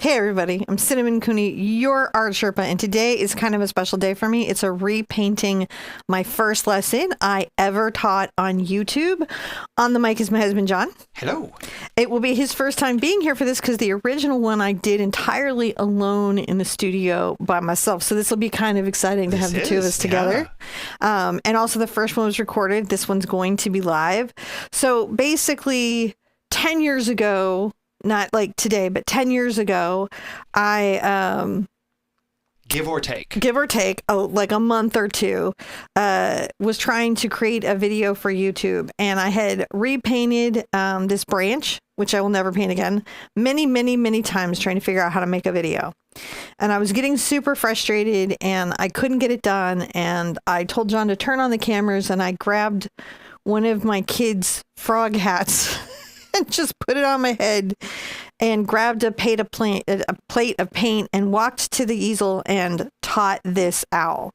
Hey everybody, I'm Cinnamon Cooney, your Art Sherpa, and today is kind of a special day for me. It's a repainting, my first lesson I ever taught on YouTube. On the mic is my husband, John. Hello. It will be his first time being here for this because the original one I did entirely alone in the studio by myself. So this will be kind of exciting to have the two of us together. Yeah. And also the first one was recorded. This one's going to be live. So basically 10 years ago, not like today, but 10 years ago, I, give or take, like a month or two, was trying to create a video for YouTube. And I had repainted this branch, which I will never paint again, many times trying to figure out how to make a video. And I was getting super frustrated and I couldn't get it done. And I told John to turn on the cameras and I grabbed one of my kids' frog hats and just put it on my head and grabbed a plate of paint and walked to the easel and taught this owl.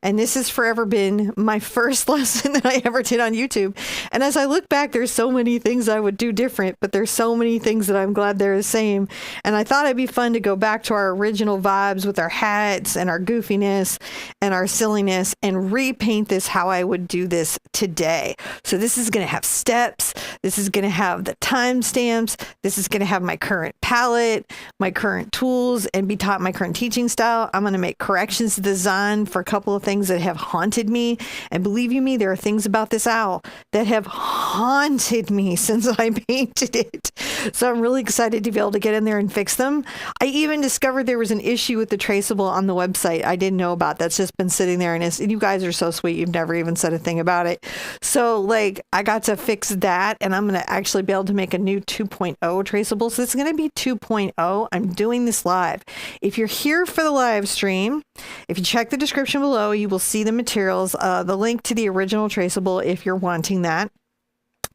And this has forever been my first lesson that I ever did on YouTube. And as I look back, there's so many things I would do different, but there's so many things that I'm glad they're the same. And I thought it'd be fun to go back to our original vibes with our hats and our goofiness and our silliness and repaint this how I would do this today. So this is going to have steps. This is going to have the timestamps. This is going to have my current palette, my current tools, and be taught my current teaching style. I'm going to make corrections to the design for a couple of things that have haunted me. And believe you me, there are things about this owl that have haunted me since I painted it. So I'm really excited to be able to get in there and fix them. I even discovered there was an issue with the traceable on the website I didn't know about. That's just been sitting there, and you guys are so sweet. You've never even said a thing about it. So like I got to fix that, and I'm going to actually be able to make a new 2.0 traceable. So it's going to be 2.0. I'm doing this live. If you're here for the live stream, if you check the description below, you will see the materials, the link to the original traceable if you're wanting that,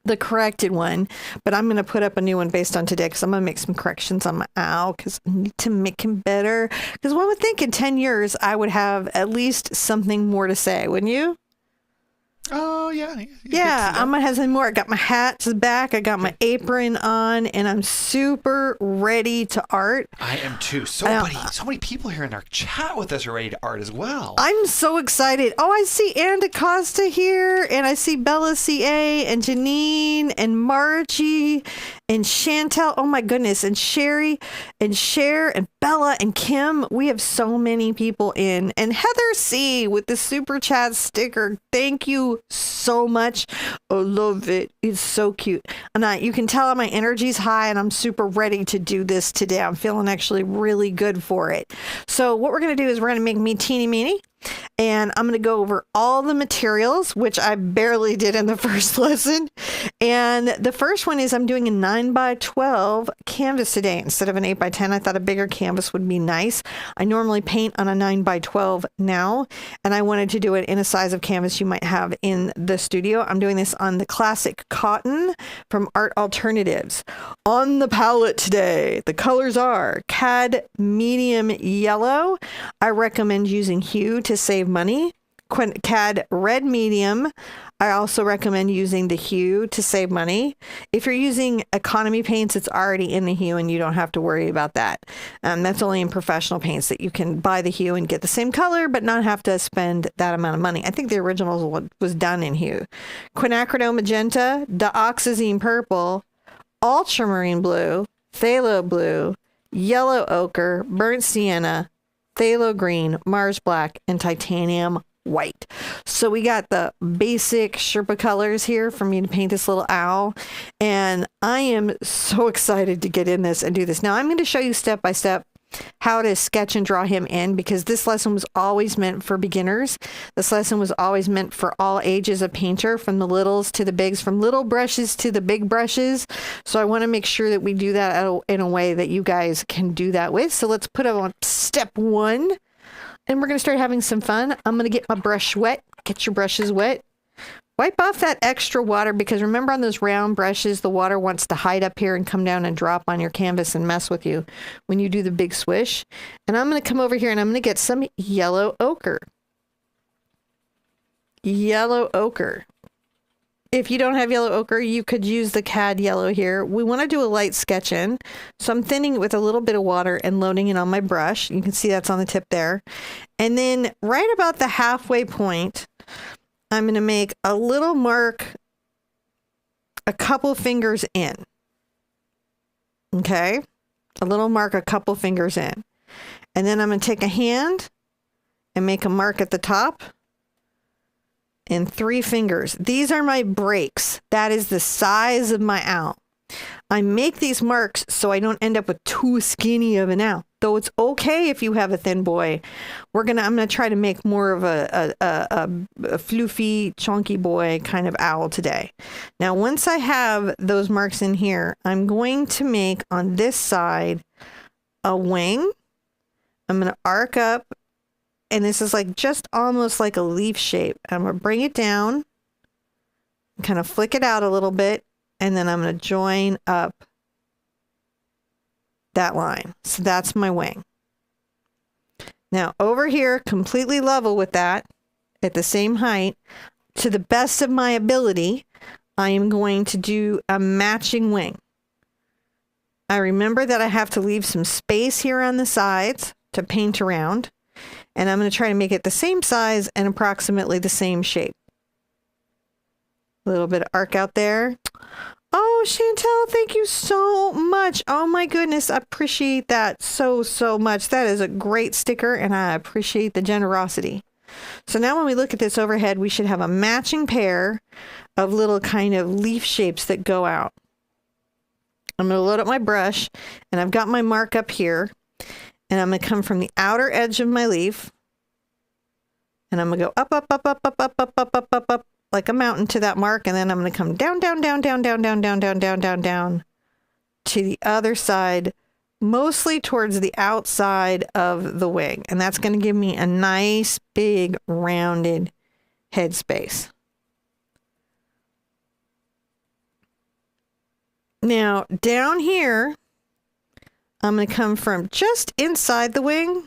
the corrected one, but I'm going to put up a new one based on today because I'm going to make some corrections on my owl because I need to make him better. Because one would think in 10 years, I would have at least something more to say, wouldn't you? Oh, yeah. Yeah, I'm going to have some more. I got my hats back. I got my apron on, and I'm super ready to art. I am too. So many people here in our chat with us are ready to art as well. I'm so excited. Oh, I see Ann DaCosta here, and I see Bella CA, and Janine, and Margie, and Chantel. Oh, my goodness. And Sherry, and Cher, and Bella, and Kim. We have so many people in. And Heather C with the super chat sticker. Thank you so much. I love it. It's so cute. And you can tell my energy's high and I'm super ready to do this today. I'm feeling actually really good for it. So what we're going to do is we're going to make me teeny meeny. And I'm going to go over all the materials, which I barely did in the first lesson. And the first one is I'm doing a 9x12 canvas today. Instead of an 8x10, I thought a bigger canvas would be nice. I normally paint on a 9x12 now, and I wanted to do it in a size of canvas you might have in the studio. I'm doing this on the classic cotton from Art Alternatives. On the palette today, the colors are Cad medium yellow. I recommend using hue to save money. Cad red medium. I also recommend using the hue to save money. If you're using economy paints, it's already in the hue and you don't have to worry about that. That's only in professional paints that you can buy the hue and get the same color, but not have to spend that amount of money. I think the original was done in hue. Quinacridone magenta, dioxazine purple, ultramarine blue, phthalo blue, yellow ochre, burnt sienna, phthalo green, Mars black, and titanium white. So we got the basic Sherpa colors here for me to paint this little owl. And I am so excited to get in this and do this. Now I'm going to show you step by step how to sketch and draw him in, because this lesson was always meant for beginners. This lesson was always meant for all ages of painter, from the littles to the bigs, from little brushes to the big brushes. So I want to make sure that we do that in a way that you guys can do that with. So let's put on step one, and we're going to start having some fun. I'm going to get my brush wet. Get your brushes wet. Wipe off that extra water, because remember on those round brushes, the water wants to hide up here and come down and drop on your canvas and mess with you when you do the big swish. And I'm going to come over here and I'm going to get some yellow ochre. Yellow ochre. If you don't have yellow ochre, you could use the cad yellow here. We want to do a light sketch in. So I'm thinning it with a little bit of water and loading it on my brush. You can see that's on the tip there. And then right about the halfway point, I'm going to make a little mark a couple fingers in. Okay? A little mark a couple fingers in. And then I'm going to take a hand and make a mark at the top. And 3 fingers. These are my breaks. That is the size of my owl. I make these marks so I don't end up with too skinny of an owl. Though it's okay if you have a thin boy. I'm gonna try to make more of a floofy, chunky boy kind of owl today. Now, once I have those marks in here, I'm going to make on this side a wing. I'm gonna arc up. And this is like just almost like a leaf shape. I'm going to bring it down, kind of flick it out a little bit, and then I'm going to join up that line. So that's my wing. Now over here, completely level with that, at the same height, to the best of my ability, I am going to do a matching wing. I remember that I have to leave some space here on the sides to paint around. And I'm going to try to make it the same size and approximately the same shape. A little bit of arc out there. Oh, Chantel, thank you so much. Oh my goodness, I appreciate that so much. That is a great sticker and I appreciate the generosity. So now when we look at this overhead, we should have a matching pair of little kind of leaf shapes that go out. I'm going to load up my brush and I've got my mark up here. And I'm going to come from the outer edge of my leaf. And I'm going to go up, up, up, up, up, up, up, up, up, up, up, like a mountain to that mark. And then I'm going to come down, down, down, down, down, down, down, down, down, down, down to the other side, mostly towards the outside of the wing. And that's going to give me a nice, big, rounded head space. Now, down here, I'm going to come from just inside the wing,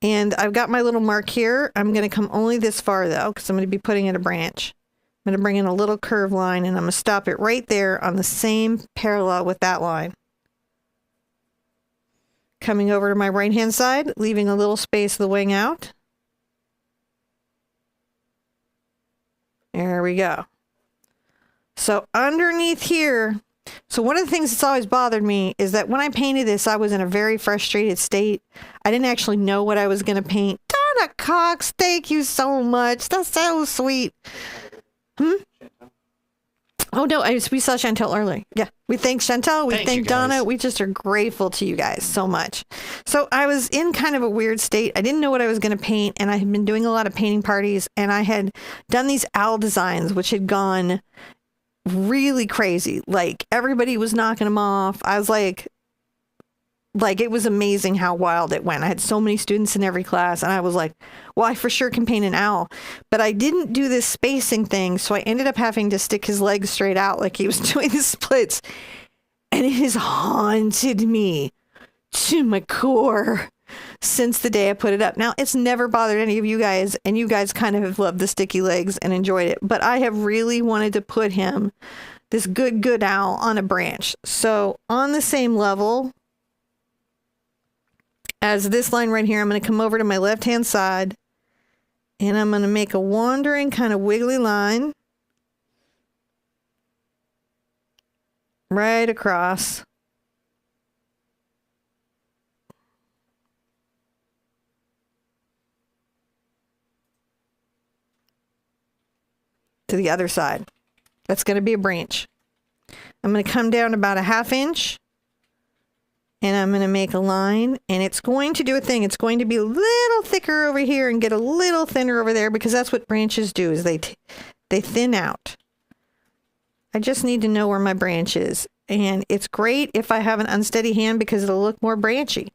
and I've got my little mark here. I'm going to come only this far though, because I'm going to be putting in a branch. I'm going to bring in a little curved line, and I'm going to stop it right there on the same parallel with that line. Coming over to my right hand side, leaving a little space of the wing out. There we go. So underneath here, so one of the things that's always bothered me is that when I painted this, I was in a very frustrated state. I didn't actually know what I was going to paint. Donna Cox, thank you so much. That's so sweet. Oh, no, we saw Chantel earlier. Yeah, we thank Chantel. We thank Donna. We just are grateful to you guys so much. So I was in kind of a weird state. I didn't know what I was going to paint, and I had been doing a lot of painting parties, and I had done these owl designs, which had gone really crazy. Like everybody was knocking them off. I was like it was amazing how wild it went. I had so many students in every class, and I was like, well, I for sure can paint an owl. But I didn't do this spacing thing, so I ended up having to stick his legs straight out like he was doing the splits. And it has haunted me to my core since the day I put it up. Now, it's never bothered any of you guys, and you guys kind of have loved the sticky legs and enjoyed it. But I have really wanted to put him, this good owl, on a branch. So on the same level as this line right here, I'm going to come over to my left-hand side, and I'm going to make a wandering kind of wiggly line right across. To the other side. That's going to be a branch. I'm going to come down about a 1/2 inch, and I'm going to make a line, and it's going to do a thing. It's going to be a little thicker over here and get a little thinner over there, because that's what branches do, is they thin out. I just need to know where my branch is, and it's great if I have an unsteady hand because it'll look more branchy.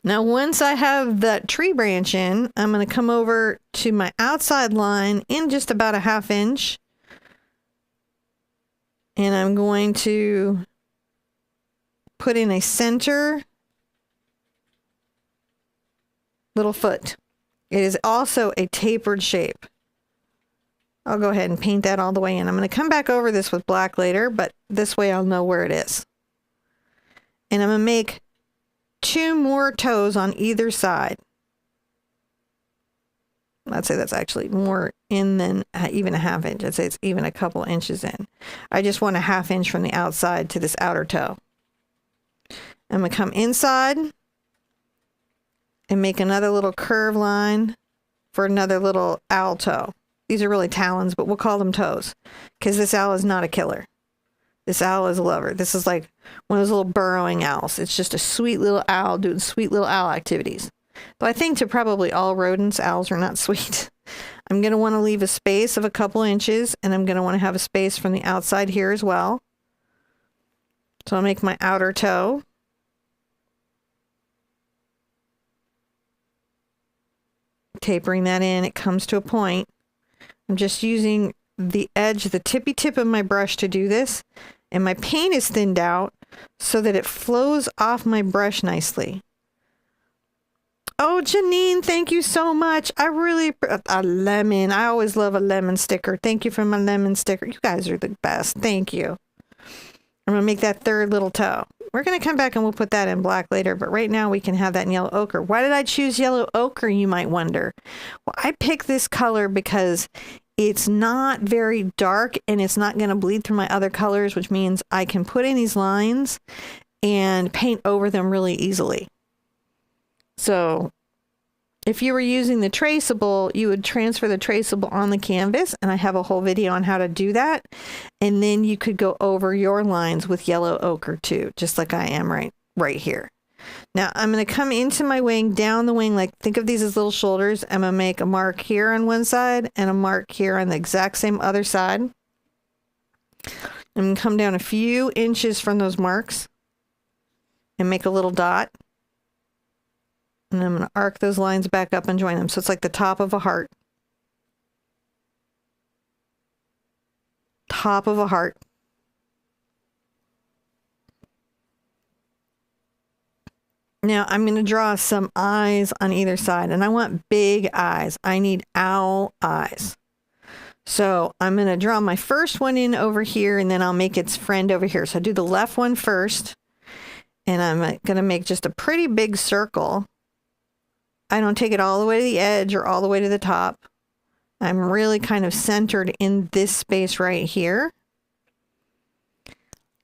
Now, once I have that tree branch in, I'm going to come over to my outside line in just about a 1/2 inch. And I'm going to put in a center little foot. It is also a tapered shape. I'll go ahead and paint that all the way in. I'm going to come back over this with black later, but this way I'll know where it is. And I'm going to make 2 more toes on either side. I'd say that's actually more in than even a ½ inch. I'd say it's even a couple inches in. I just want a ½ inch from the outside to this outer toe. I'm going to come inside and make another little curve line for another little owl toe. These are really talons, but we'll call them toes because this owl is not a killer. This owl is a lover. This is like one of those little burrowing owls. It's just a sweet little owl doing sweet little owl activities. But I think to probably all rodents, owls are not sweet. I'm going to want to leave a space of a couple inches, and I'm going to want to have a space from the outside here as well. So I'll make my outer toe. Tapering that in, it comes to a point. I'm just using the edge, the tippy tip of my brush to do this. And my paint is thinned out so that it flows off my brush nicely. Oh, Janine, thank you so much. I really, a lemon. I always love a lemon sticker. Thank you for my lemon sticker. You guys are the best. Thank you. I'm going to make that third little toe. We're going to come back and we'll put that in black later, but right now we can have that in yellow ochre. Why did I choose yellow ochre, you might wonder? Well, I picked this color because it's not very dark and it's not going to bleed through my other colors, which means I can put in these lines and paint over them really easily. So if you were using the traceable, you would transfer the traceable on the canvas, and I have a whole video on how to do that. And then you could go over your lines with yellow ochre too, just like I am right here. Now I'm going to come into my wing, down the wing, like think of these as little shoulders. I'm going to make a mark here on one side and a mark here on the exact same other side. I'm going to come down a few inches from those marks and make a little dot. And I'm going to arc those lines back up and join them. So it's like the top of a heart. Top of a heart. Now I'm going to draw some eyes on either side. And I want big eyes. I need owl eyes. So I'm going to draw my first one in over here, and then I'll make its friend over here. So I do the left one first. And I'm going to make just a pretty big circle. I don't take it all the way to the edge or all the way to the top. I'm really kind of centered in this space right here.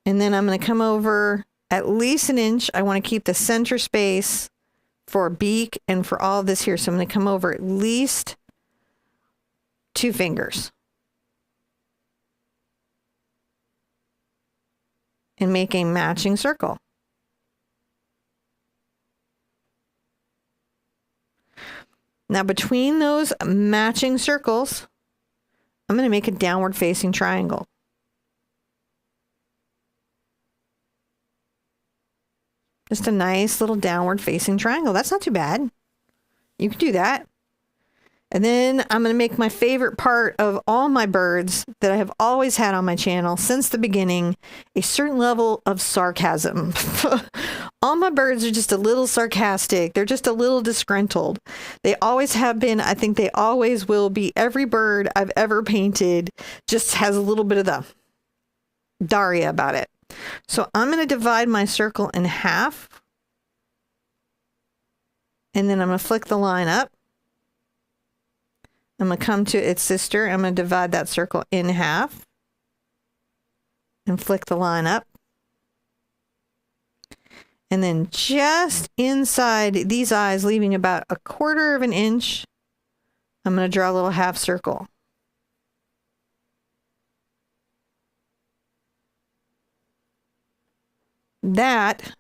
And then I'm going to come over at least an inch. I want to keep the center space for beak and for all of this here. So I'm going to come over at least 2 fingers. And make a matching circle. Now between those matching circles, I'm going to make a downward facing triangle. Just a nice little downward facing triangle. That's not too bad. You can do that. And then I'm going to make my favorite part of all my birds that I have always had on my channel since the beginning, a certain level of sarcasm. All my birds are just a little sarcastic. They're just a little disgruntled. They always have been. I think they always will be. Every bird I've ever painted just has a little bit of the Daria about it. So I'm going to divide my circle in half. And then I'm going to flick the line up. I'm going to come to its sister. I'm going to divide that circle in half and flick the line up. And then just inside these eyes, leaving about 1/4 of an inch, I'm going to draw a little half circle. That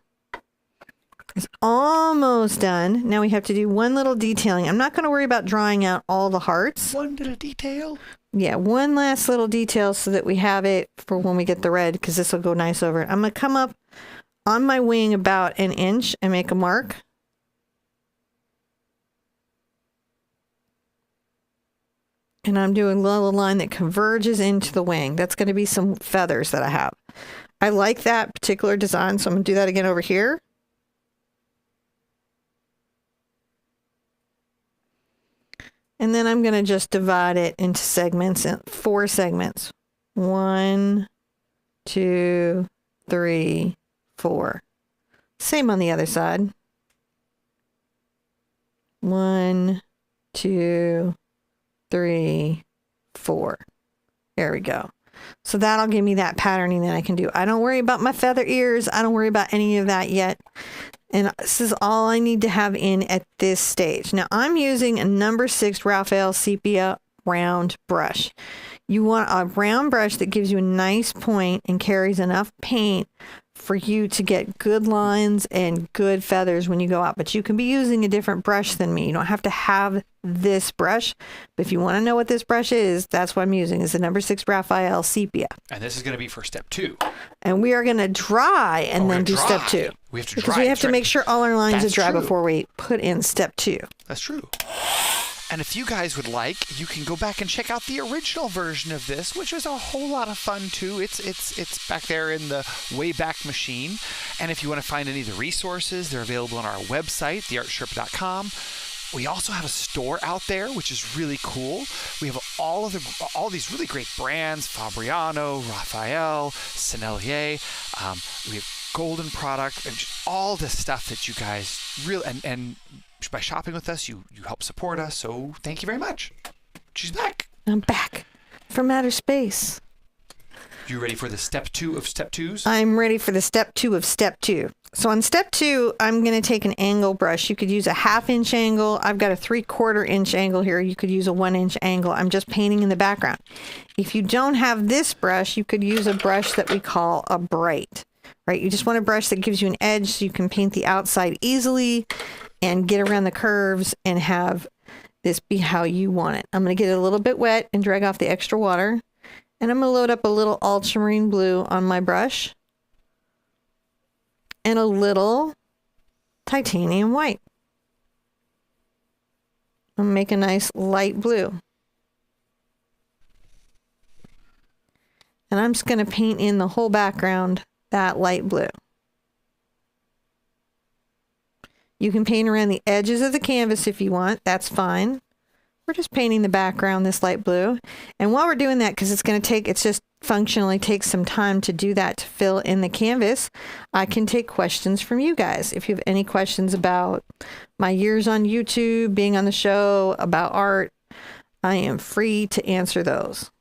is almost done. Now we have to do one little detailing. I'm not going to worry about drawing out all the hearts. One little detail. Yeah, one last little detail so that we have it for when we get the red, because this will go nice over it. I'm going to come up on my wing about an inch and make a mark. And I'm doing a little line that converges into the wing. That's going to be some feathers that I have. I like that particular design, so I'm going to do that again over here. And then I'm going to just divide it into segments, 4 segments. 1, 2, 3, 4. Same on the other side. 1, 2, 3, 4. There we go. So that'll give me that patterning that I can do. I don't worry about my feather ears. I don't worry about any of that yet. And this is all I need to have in at this stage. Now I'm using a number 6 Raphael Sepia round brush. You want a round brush that gives you a nice point and carries enough paint for you to get good lines and good feathers when you go out. But you can be using a different brush than me. You don't have to have this brush. But if you want to know what this brush is, that's what I'm using. It's the number 6 Raphael Sepia. And this is going to be for step 2. And we are going to dry and then do step 2. We have to because dry. we have to make sure all our lines are dry true. before we put in step 2. That's true. And if you guys would like, you can go back and check out the original version of this, which is a whole lot of fun too. It's back there in the Wayback Machine. And if you want to find any of the resources, they're available on our website, theartsherpa.com. We also have a store out there, which is really cool. We have all these really great brands: Fabriano, Raphael, Sennelier. We have Golden product and just all the stuff that you guys really and by shopping with us, you help support us. So thank you very much. She's back. I'm back from outer space. You ready for the step 2 of step 2s? I'm ready for the step 2 of step 2. So on step 2, I'm going to take an angle brush. You could use a 1/2 inch angle. I've got a 3/4 inch angle here. You could use a 1 inch angle. I'm just painting in the background. If you don't have this brush, you could use a brush that we call a bright, right? You just want a brush that gives you an edge so you can paint the outside easily and get around the curves and have this be how you want it. I'm going to get it a little bit wet and drag off the extra water. And I'm going to load up a little ultramarine blue on my brush and a little titanium white. I'm going to make a nice light blue. And I'm just going to paint in the whole background that light blue. You can paint around the edges of the canvas if you want. That's fine. We're just painting the background this light blue. And while we're doing that, because it's just functionally takes some time to do that, to fill in the canvas, I can take questions from you guys. If you have any questions about my years on YouTube, being on the show, about art, I am free to answer those.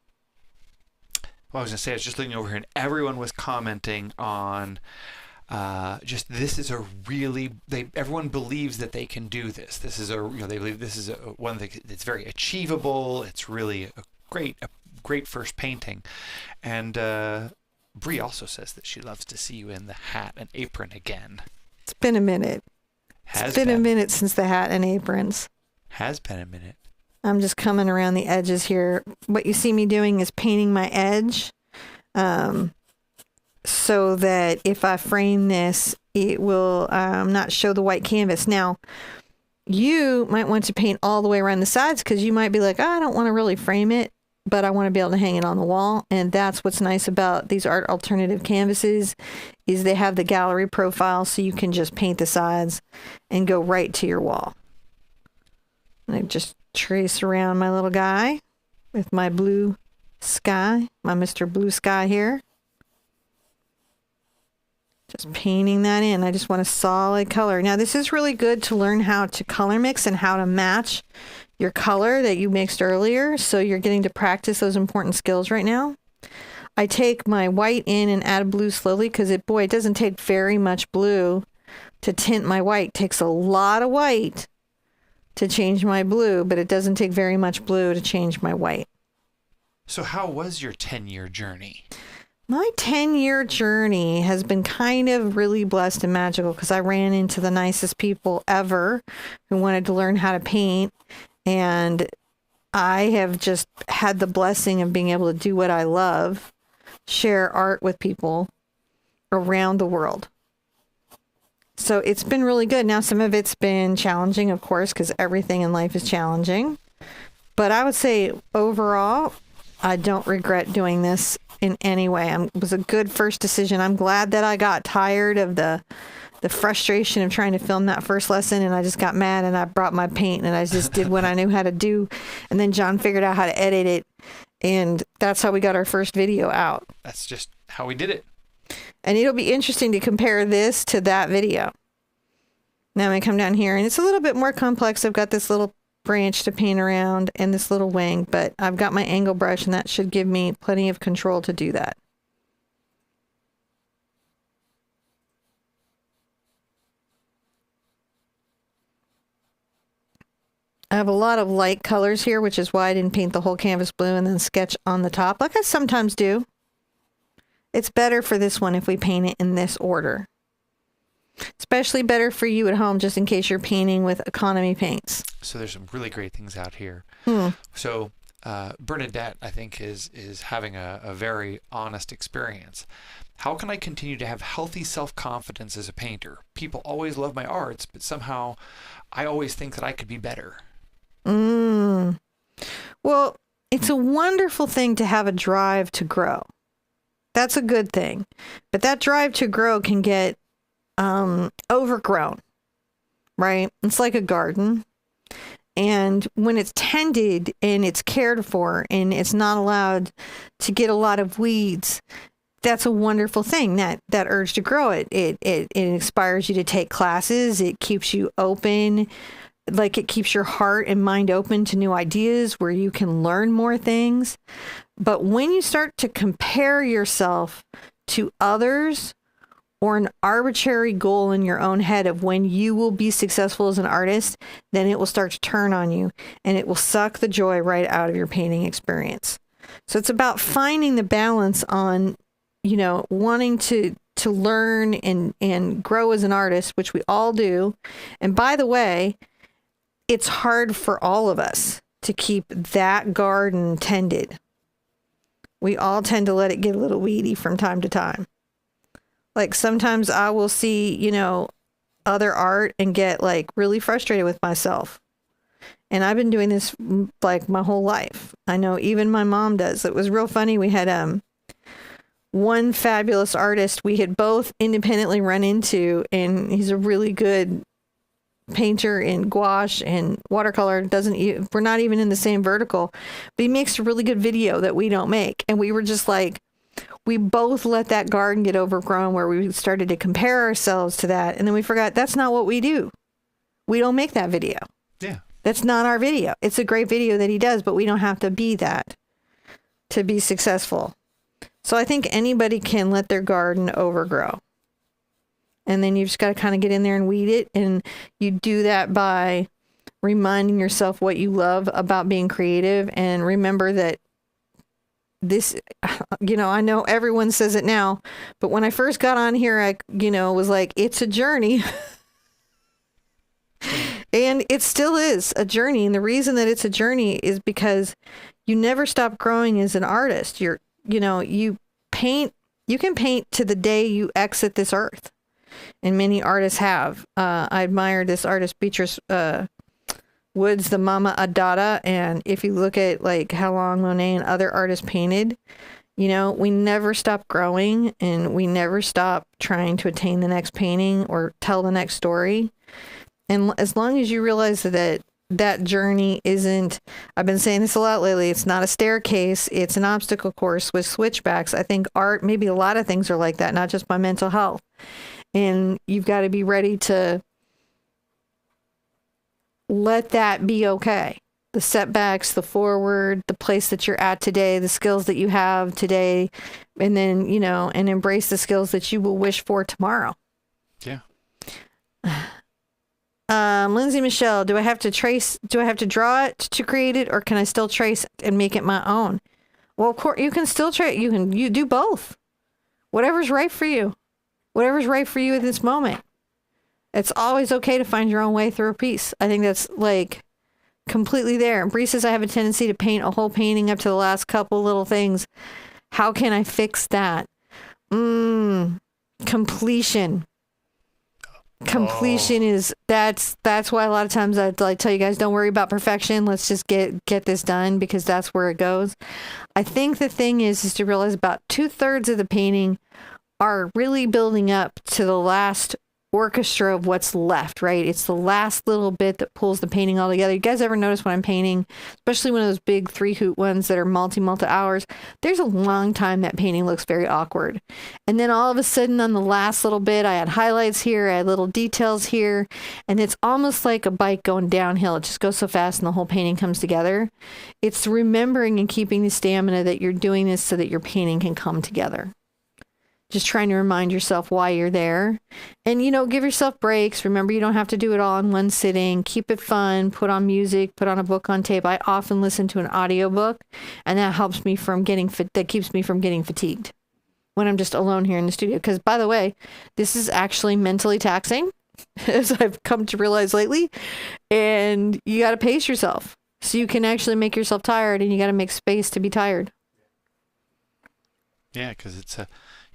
Well, I was going to say, I was just looking over here and everyone was commenting on this is a really, everyone believes that they can do this. This is they believe this is one thing that's very achievable. It's really a great first painting. And Bree also says that she loves to see you in the hat and apron again. It's been a minute. It's been a minute since the hat and aprons. Has been a minute. I'm just coming around the edges here. What you see me doing is painting my edge. So that if I frame this, it will not show the white canvas. Now, you might want to paint all the way around the sides because you might be like, I don't want to really frame it, but I want to be able to hang it on the wall. And that's what's nice about these art alternative canvases is they have the gallery profile so you can just paint the sides and go right to your wall. And I just trace around my little guy with my blue sky, my Mr. Blue Sky here. Just painting that in. I just want a solid color. Now, this is really good to learn how to color mix and how to match your color that you mixed earlier. So you're getting to practice those important skills right now. I take my white in and add blue slowly because it doesn't take very much blue to tint my white. It takes a lot of white to change my blue, but it doesn't take very much blue to change my white. So how was your 10-year journey? My 10-year journey has been kind of really blessed and magical because I ran into the nicest people ever who wanted to learn how to paint. And I have just had the blessing of being able to do what I love, share art with people around the world. So it's been really good. Now, some of it's been challenging, of course, because everything in life is challenging. But I would say overall, I don't regret doing this in any way. It was a good first decision. I'm glad that I got tired of the the frustration of trying to film that first lesson, and I just got mad and I brought my paint and I just did what I knew how to do. And then John figured out how to edit it, and that's how we got our first video out. That's just how we did it. And it'll be interesting to compare this to that video. Now I'm going to come down here, and it's a little bit more complex. I've got this little branch to paint around and this little wing, but I've got my angle brush, and that should give me plenty of control to do that. I have a lot of light colors here, which is why I didn't paint the whole canvas blue and then sketch on the top like I sometimes do. It's better for this one if we paint it in this order. Especially better for you at home, just in case you're painting with economy paints. So there's some really great things out here. So Bernadette, I think, is having a very honest experience. How can I continue to have healthy self-confidence as a painter? People always love my arts, but somehow I always think that I could be better. Well, it's a wonderful thing to have a drive to grow. That's a good thing. But that drive to grow can get overgrown, right? It's like a garden. And when it's tended and it's cared for and it's not allowed to get a lot of weeds, that's a wonderful thing, that urge to grow it. It inspires you to take classes. It keeps you open. Like, it keeps your heart and mind open to new ideas where you can learn more things. But when you start to compare yourself to others, or an arbitrary goal in your own head of when you will be successful as an artist, then it will start to turn on you and it will suck the joy right out of your painting experience. So it's about finding the balance on, wanting to learn and grow as an artist, which we all do. And by the way, it's hard for all of us to keep that garden tended. We all tend to let it get a little weedy from time to time. Like, sometimes I will see, other art and get like really frustrated with myself. And I've been doing this like my whole life. I know even my mom does. It was real funny. We had one fabulous artist we had both independently run into, and he's a really good painter in gouache and watercolor. We're not even in the same vertical, but he makes a really good video that we don't make. And we were just like, we both let that garden get overgrown where we started to compare ourselves to that. And then we forgot that's not what we do. We don't make that video. Yeah. That's not our video. It's a great video that he does, but we don't have to be that to be successful. So I think anybody can let their garden overgrow. And then you just got to kind of get in there and weed it. And you do that by reminding yourself what you love about being creative. And remember that this, I know everyone says it now, but when I first got on here, I, was like, it's a journey. And it still is a journey. And the reason that it's a journey is because you never stop growing as an artist. You can paint to the day you exit this earth. And many artists have. I admire this artist, Beatrice Woods, the Mama Adada. And if you look at like how long Monet and other artists painted, we never stop growing, and we never stop trying to attain the next painting or tell the next story. And as long as you realize that journey isn't, I've been saying this a lot lately, it's not a staircase, it's an obstacle course with switchbacks. I think art, maybe a lot of things are like that, not just my mental health. And you've got to be ready to let that be okay. The setbacks, the forward, the place that you're at today, the skills that you have today, and then, and embrace the skills that you will wish for tomorrow. Yeah. Lindsay Michelle, do I have to draw it to create it, or can I still trace and make it my own? Well, of course, you can still trace. You do both. Whatever's right for you. Whatever's right for you at this moment. It's always okay to find your own way through a piece. I think that's like completely there. And Bree says, I have a tendency to paint a whole painting up to the last couple little things. How can I fix that? Completion. Completion is that's why a lot of times I like tell you guys, don't worry about perfection. Let's just get this done, because that's where it goes. I think the thing is to realize about 2/3 of the painting are really building up to the last orchestra of what's left, right? It's the last little bit that pulls the painting all together. You guys ever notice when I'm painting, especially one of those big 3-hoot ones that are multi hours, there's a long time that painting looks very awkward. And then all of a sudden on the last little bit, I had highlights here, I had little details here, and it's almost like a bike going downhill. It just goes so fast and the whole painting comes together. It's remembering and keeping the stamina that you're doing this so that your painting can come together. Just trying to remind yourself why you're there. And, give yourself breaks. Remember, you don't have to do it all in one sitting. Keep it fun. Put on music. Put on a book on tape. I often listen to an audiobook, and that helps me from keeps me from getting fatigued when I'm just alone here in the studio. Because, by the way, this is actually mentally taxing, as I've come to realize lately. And you got to pace yourself so you can actually make yourself tired, and you got to make space to be tired. Yeah, because it's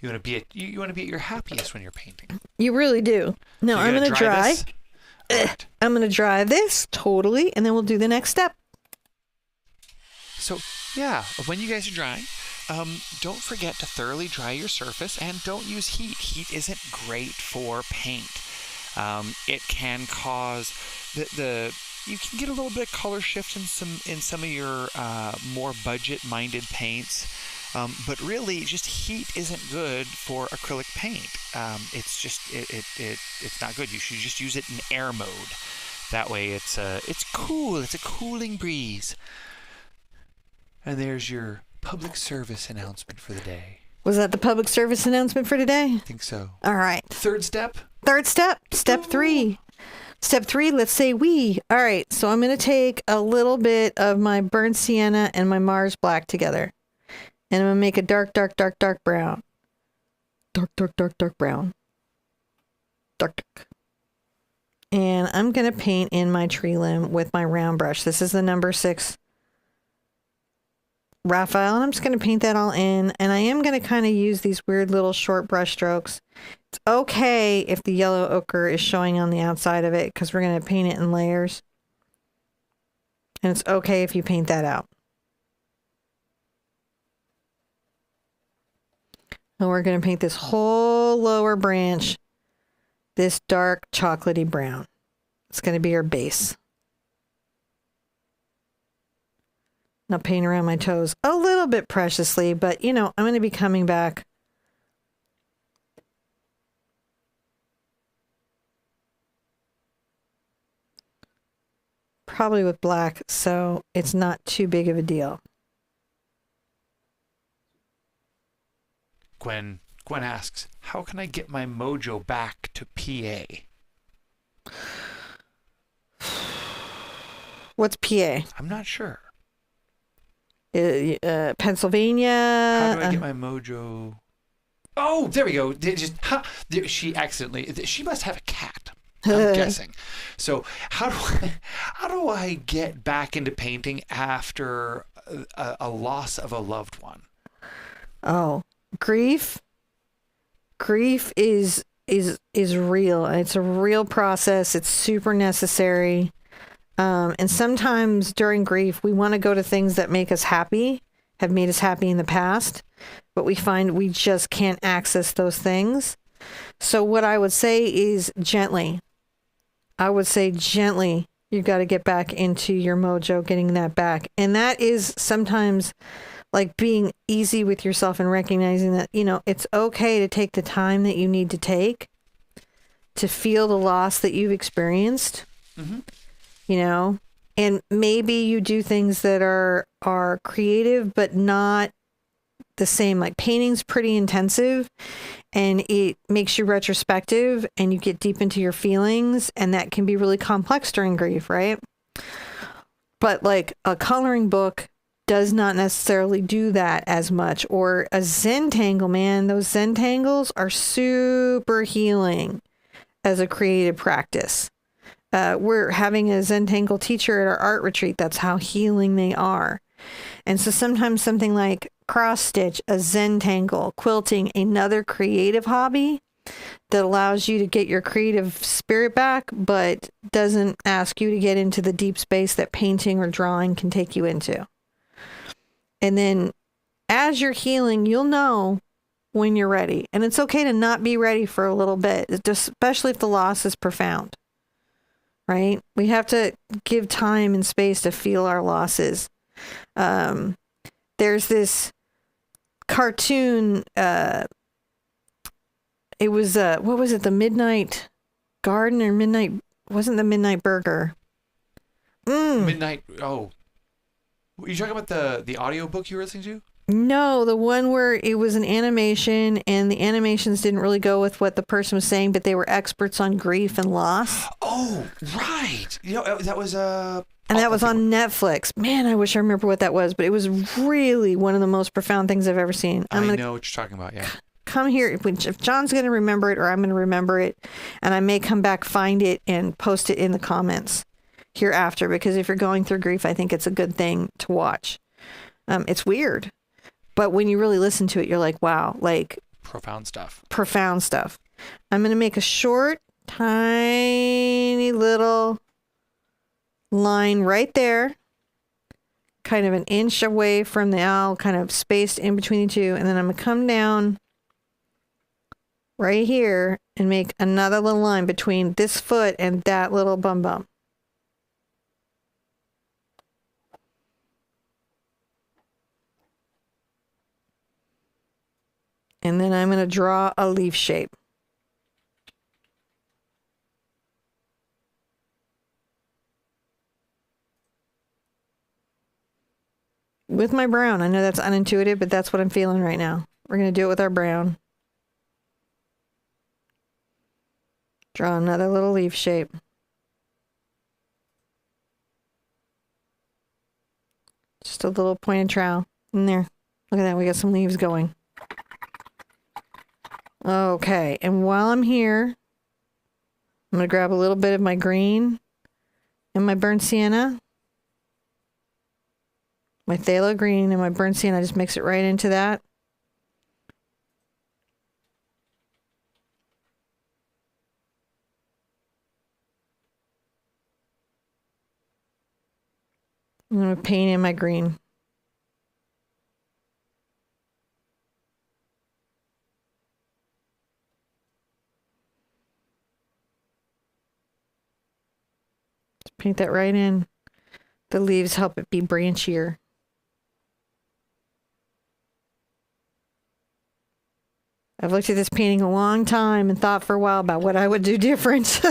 you want to be at your happiest when you're painting. You really do. No, I'm going to dry. Right. I'm going to dry this totally, and then we'll do the next step. So, yeah, when you guys are drying, don't forget to thoroughly dry your surface, and don't use heat. Heat isn't great for paint. It can cause you can get a little bit of color shift in some of your more budget-minded paints. But really, just heat isn't good for acrylic paint. It's just it's not good. You should just use it in air mode. That way, it's cool. It's a cooling breeze. And there's your public service announcement for the day. Was that the public service announcement for today? I think so. All right. Third step. Step 3. Step 3. Let's say we. All right. So I'm going to take a little bit of my burnt sienna and my Mars black together. And I'm going to make a dark brown. Dark brown. Dark. And I'm going to paint in my tree limb with my round brush. This is the number 6 Raphael. And I'm just going to paint that all in. And I am going to kind of use these weird little short brush strokes. It's okay if the yellow ochre is showing on the outside of it, because we're going to paint it in layers. And it's okay if you paint that out. And we're going to paint this whole lower branch this dark chocolatey brown. It's going to be our base. Now paint around my toes a little bit preciously, but I'm going to be coming back probably with black, so it's not too big of a deal. Gwen asks, how can I get my mojo back to PA? What's PA? I'm not sure. Pennsylvania. How do I get my mojo? Oh, there we go. She must have a cat, I'm guessing. So how do I get back into painting after a loss of a loved one? Oh. Grief is real. It's a real process. It's super necessary. And sometimes during grief, we want to go to things that make us happy, have made us happy in the past, but we find we just can't access those things. So what I would say is gently. You've got to get back into your mojo, getting that back. And that is sometimes like being easy with yourself and recognizing that, it's okay to take the time that you need to take to feel the loss that you've experienced, and maybe you do things that are creative, but not the same. Like painting's pretty intensive and it makes you retrospective and you get deep into your feelings, and that can be really complex during grief, right? But like a coloring book does not necessarily do that as much. Or a Zentangle, man, those Zentangles are super healing as a creative practice. We're having a Zentangle teacher at our art retreat. That's how healing they are. And so sometimes something like cross stitch, a Zentangle, quilting, another creative hobby that allows you to get your creative spirit back, but doesn't ask you to get into the deep space that painting or drawing can take you into. And then as you're healing, you'll know when you're ready. And it's okay to not be ready for a little bit, especially if the loss is profound, right? We have to give time and space to feel our losses. There's this cartoon, it was, what was it? The Midnight Garden or Midnight, wasn't the Midnight Burger. Midnight, oh. Are you talking about the audiobook you were listening to? No, the one where it was an animation and the animations didn't really go with what the person was saying, but they were experts on grief and loss. Oh, right. You know, that was and that was on Netflix. Man, I wish I remember what that was, but it was really one of the most profound things I've ever seen. I know what you're talking about, yeah. Come here. If John's going to remember it or I'm going to remember it, and I may come back, find it, and post it in the comments hereafter, because if you're going through grief, I think it's a good thing to watch. It's weird, but when you really listen to it, you're like, wow, like profound stuff. I'm going to make a short, tiny little line right there, kind of an inch away from the owl, kind of spaced in between the two. And then I'm going to come down right here and make another little line between this foot and that little bum. And then I'm going to draw a leaf shape. With my brown. I know that's unintuitive, but that's what I'm feeling right now. We're going to do it with our brown. Draw another little leaf shape. Just a little pointed trowel in there. Look at that. We got some leaves going. Okay, and while I'm here, I'm going to grab a little bit of my green and my burnt sienna, my phthalo green and my burnt sienna. Just mix it right into that. I'm going to paint in my green. Paint that right in. The leaves help it be branchier. I've looked at this painting a long time and thought for a while about what I would do different.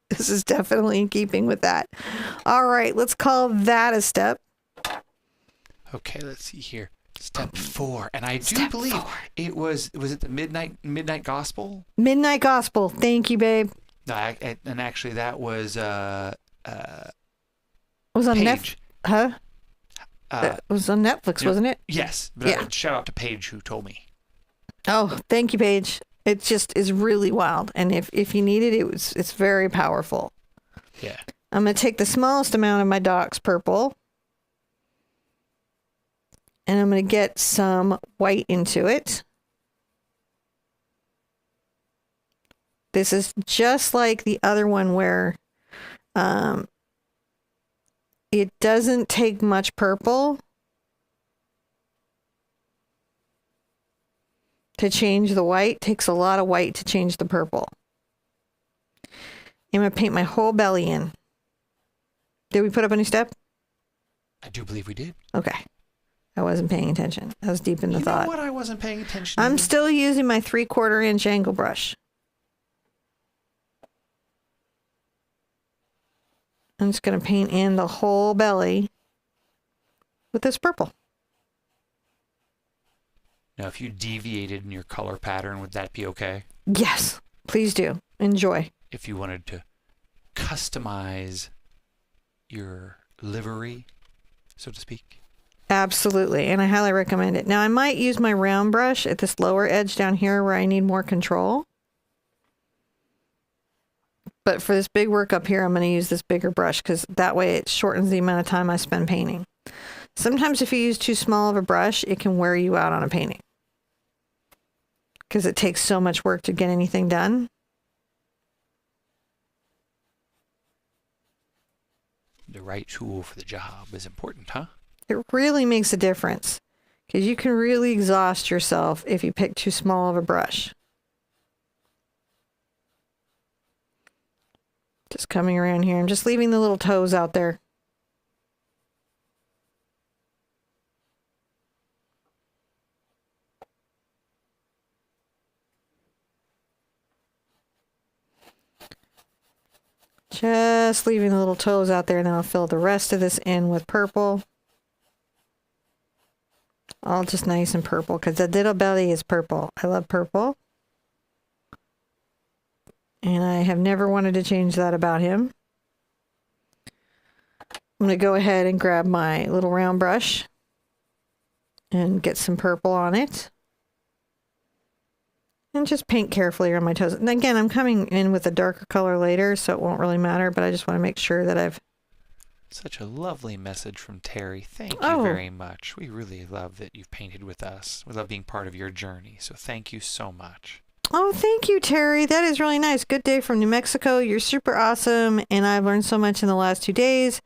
This is definitely in keeping with that. All right, let's call that a step. Okay, let's see here. Step 4. And I do believe it was it the Midnight Gospel? Midnight Gospel. Thank you, babe. No, and actually that was it was on Netflix. Huh? It was on Netflix, wasn't it? Yes. But yeah. Shout out to Paige who told me. Oh, thank you, Paige. It just is really wild. And if you need it, it's very powerful. Yeah. I'm going to take the smallest amount of my Doc's purple. And I'm going to get some white into it. This is just like the other one where it doesn't take much purple to change the white. It takes a lot of white to change the purple. I'm going to paint my whole belly in. Did we put up a new step? I do believe we did. Okay. I wasn't paying attention. I was deep in the thought. You know what? I wasn't paying attention. I'm still using my 3/4 inch angle brush. I'm just going to paint in the whole belly with this purple. Now, if you deviated in your color pattern, would that be okay? Yes, please do. Enjoy. If you wanted to customize your livery, so to speak. Absolutely, and I highly recommend it. Now, I might use my round brush at this lower edge down here where I need more control. But for this big work up here, I'm going to use this bigger brush because that way it shortens the amount of time I spend painting. Sometimes if you use too small of a brush, it can wear you out on a painting because it takes so much work to get anything done. The right tool for the job is important, huh? It really makes a difference because you can really exhaust yourself if you pick too small of a brush. Just coming around here. I'm just leaving the little toes out there. Just leaving the little toes out there, and then I'll fill the rest of this in with purple. All just nice and purple, because the little belly is purple. I love purple. And I have never wanted to change that about him. I'm going to go ahead and grab my little round brush and get some purple on it. And just paint carefully around my toes. And again, I'm coming in with a darker color later, so it won't really matter, but I just want to make sure that I've... Such a lovely message from Terry. Thank you very much. We really love that you've painted with us. We love being part of your journey, so thank you so much. Oh, thank you, Terry. That is really nice. Good day from New Mexico. You're super awesome, and I've learned so much in the last 2 days.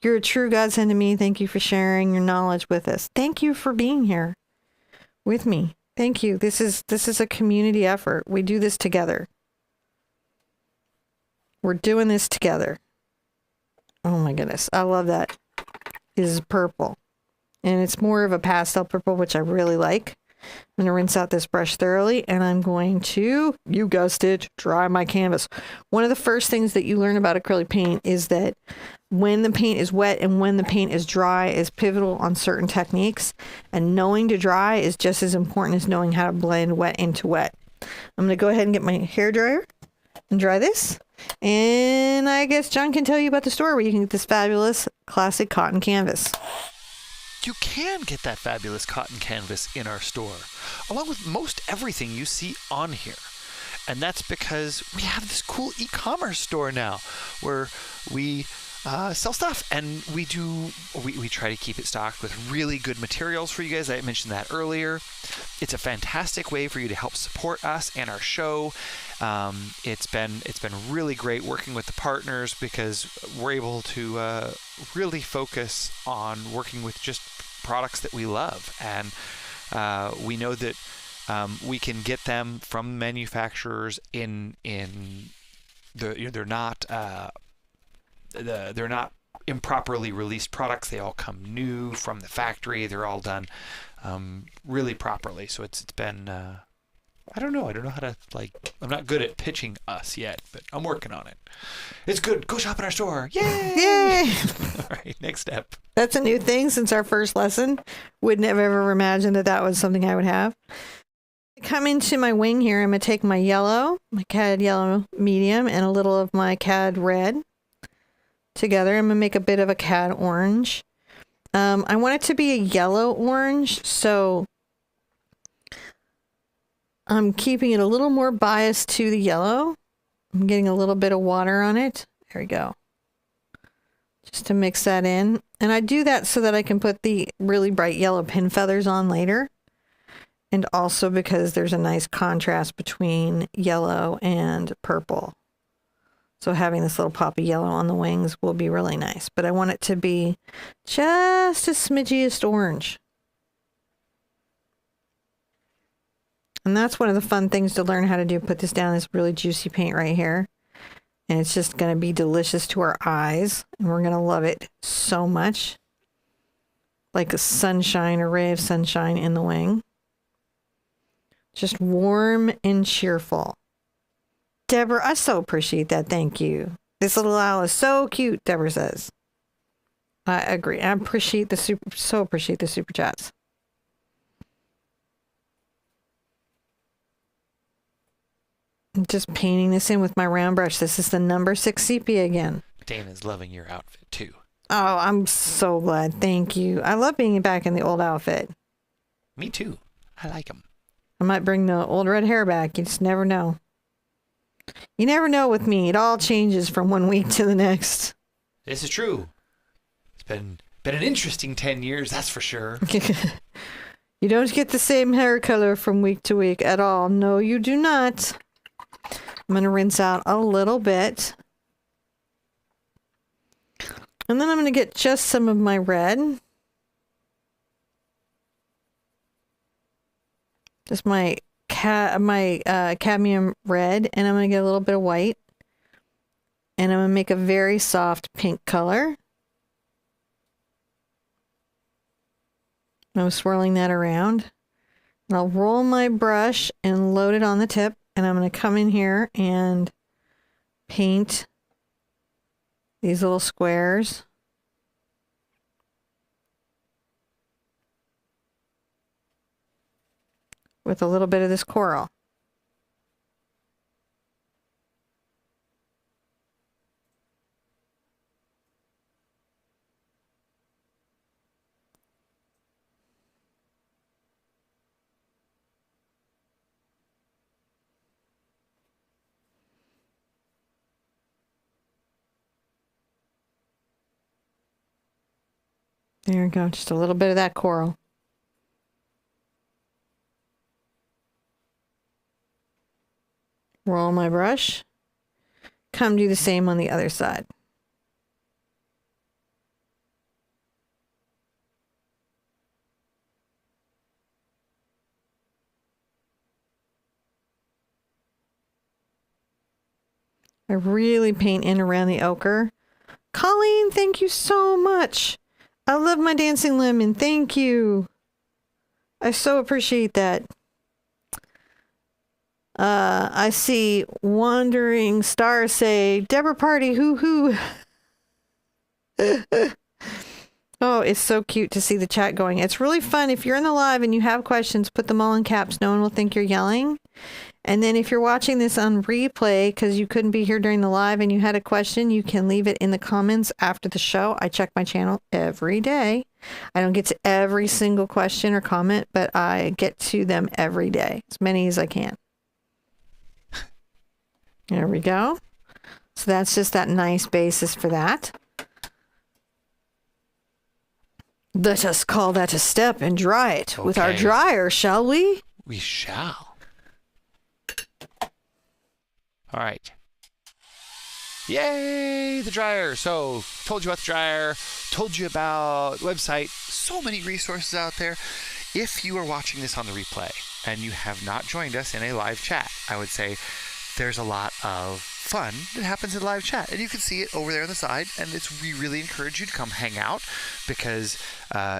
You're a true godsend to me. Thank you for sharing your knowledge with us. Thank you for being here with me. Thank you. This is a community effort. We do this together. We're doing this together. Oh my goodness. I love that. This is purple. And it's more of a pastel purple, which I really like. I'm going to rinse out this brush thoroughly, and I'm going to, you guessed it, dry my canvas. One of the first things that you learn about acrylic paint is that when the paint is wet and when the paint is dry is pivotal on certain techniques, and knowing to dry is just as important as knowing how to blend wet into wet. I'm going to go ahead and get my hair dryer and dry this, and I guess John can tell you about the store where you can get this fabulous classic cotton canvas. You can get that fabulous cotton canvas in our store, along with most everything you see on here. And that's because we have this cool e-commerce store now where we sell stuff, and we try to keep it stocked with really good materials for you guys. I mentioned that earlier. It's a fantastic way for you to help support us and our show. It's been really great working with the partners, because we're able to really focus on working with just products that we love, and we know that we can get them from manufacturers in they're not improperly released products. They all come new from the factory. They're all done really properly. So it's been I don't know how to, I'm not good at pitching us yet, but I'm working on it. It's good. Go shop in our store. Yay! Yay! All right, next step. That's a new thing since our first lesson. Wouldn't have ever imagined that was something I would have. Come into my wing here. I'm going to take my yellow, my CAD yellow medium, and a little of my CAD red together. I'm going to make a bit of a CAD orange. I want it to be a yellow orange, so I'm keeping it a little more biased to the yellow. I'm getting a little bit of water on it. There we go. Just to mix that in. And I do that so that I can put the really bright yellow pin feathers on later. And also because there's a nice contrast between yellow and purple. So having this little pop of yellow on the wings will be really nice. But I want it to be just a smidgiest orange. And that's one of the fun things to learn how to do. Put this down, this really juicy paint right here. And it's just going to be delicious to our eyes. And we're going to love it so much. Like a sunshine, a ray of sunshine in the wing. Just warm and cheerful. Deborah, I so appreciate that. Thank you. This little owl is so cute, Deborah says. I agree. I appreciate the super chats. I'm just painting this in with my round brush. This is the number 6 sepia again. Dana's loving your outfit too. Oh, I'm so glad. Thank you. I love being back in the old outfit. Me too. I like them. I might bring the old red hair back. You just never know. You never know with me. It all changes from one week to the next. This is true. It's been an interesting 10 years, that's for sure. You don't get the same hair color from week to week at all. No, you do not. I'm going to rinse out a little bit. And then I'm going to get just some of my red. Just my cadmium red, and I'm going to get a little bit of white. And I'm going to make a very soft pink color. I'm swirling that around. And I'll roll my brush and load it on the tip. And I'm going to come in here and paint these little squares. With a little bit of this coral. There we go, just a little bit of that coral. Roll my brush. Come do the same on the other side. I really paint in around the ochre. Colleen, thank you so much. I love my dancing lemon. Thank you. I so appreciate that. I see Wandering Star say, Deborah Party, hoo. Oh, it's so cute to see the chat going. It's really fun. If you're in the live and you have questions, put them all in caps. No one will think you're yelling. And then if you're watching this on replay, because you couldn't be here during the live and you had a question, you can leave it in the comments after the show. I check my channel every day. I don't get to every single question or comment, but I get to them every day, as many as I can. There we go. So that's just that nice basis for that. Let us call that a step and dry it with our dryer, shall we? We shall. All right. Yay, the dryer. So, told you about the dryer, told you about the website. So many resources out there. If you are watching this on the replay and you have not joined us in a live chat, I would say there's a lot of fun that happens in live chat. And you can see it over there on the side. And we really encourage you to come hang out because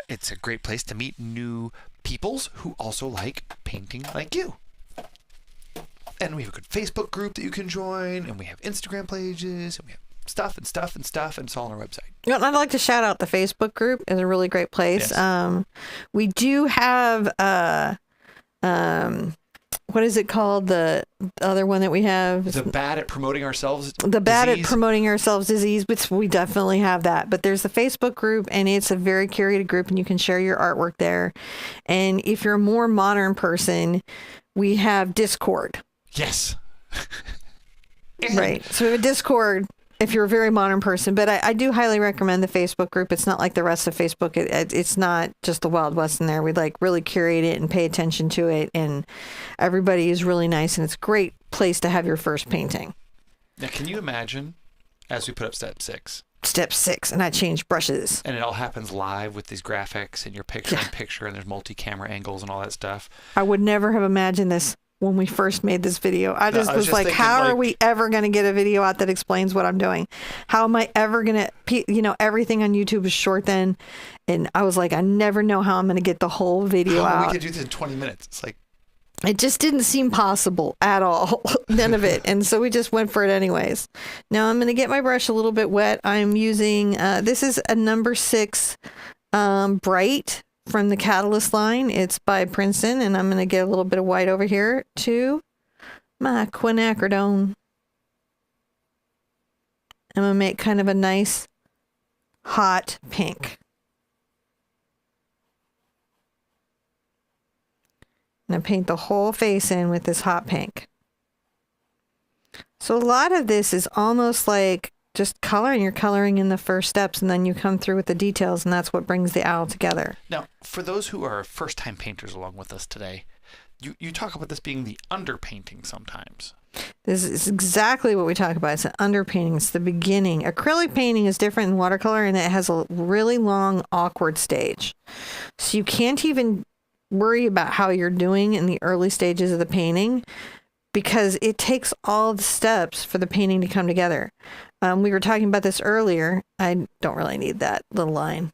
it's a great place to meet new peoples who also like painting like you. And we have a good Facebook group that you can join, and we have Instagram pages, and we have stuff, and it's all on our website. You know, I'd like to shout out the Facebook group. It's a really great place. Yes. We do have, what is it called? The other one that we have? The Bad at Promoting Ourselves The Bad at Promoting Ourselves disease, which we definitely have that. But there's the Facebook group, and it's a very curated group, and you can share your artwork there. And if you're a more modern person, we have Discord. Yes. Right. So we have a Discord if you're a very modern person. But I do highly recommend the Facebook group. It's not like the rest of Facebook. It's not just the Wild West in there. We like really curate it and pay attention to it. And everybody is really nice. And it's a great place to have your first painting. Now, can you imagine as we put up step 6? Step 6. And I change brushes. And it all happens live with these graphics and your picture and there's multi-camera angles and all that stuff. I would never have imagined this when we first made this video. I was just like, how are we ever going to get a video out that explains what I'm doing? How am I ever going to, everything on YouTube is short then. And I was like, I never know how I'm going to get the whole video out. We could do this in 20 minutes. It's like, it just didn't seem possible at all. None of it. And so we just went for it anyways. Now I'm going to get my brush a little bit wet. I'm using, this is a number 6 Bright from the Catalyst line. It's by Princeton, and I'm going to get a little bit of white over here to my quinacridone. I'm going to make kind of a nice hot pink. And I paint the whole face in with this hot pink. So a lot of this is almost like just coloring. You're coloring in the first steps, and then you come through with the details, and that's what brings the owl together. Now, for those who are first-time painters along with us today, you talk about this being the underpainting sometimes. This is exactly what we talk about. It's an underpainting. It's the beginning. Acrylic painting is different than watercolor, and it has a really long, awkward stage. So you can't even worry about how you're doing in the early stages of the painting, because it takes all the steps for the painting to come together. We were talking about this earlier. I don't really need that little line.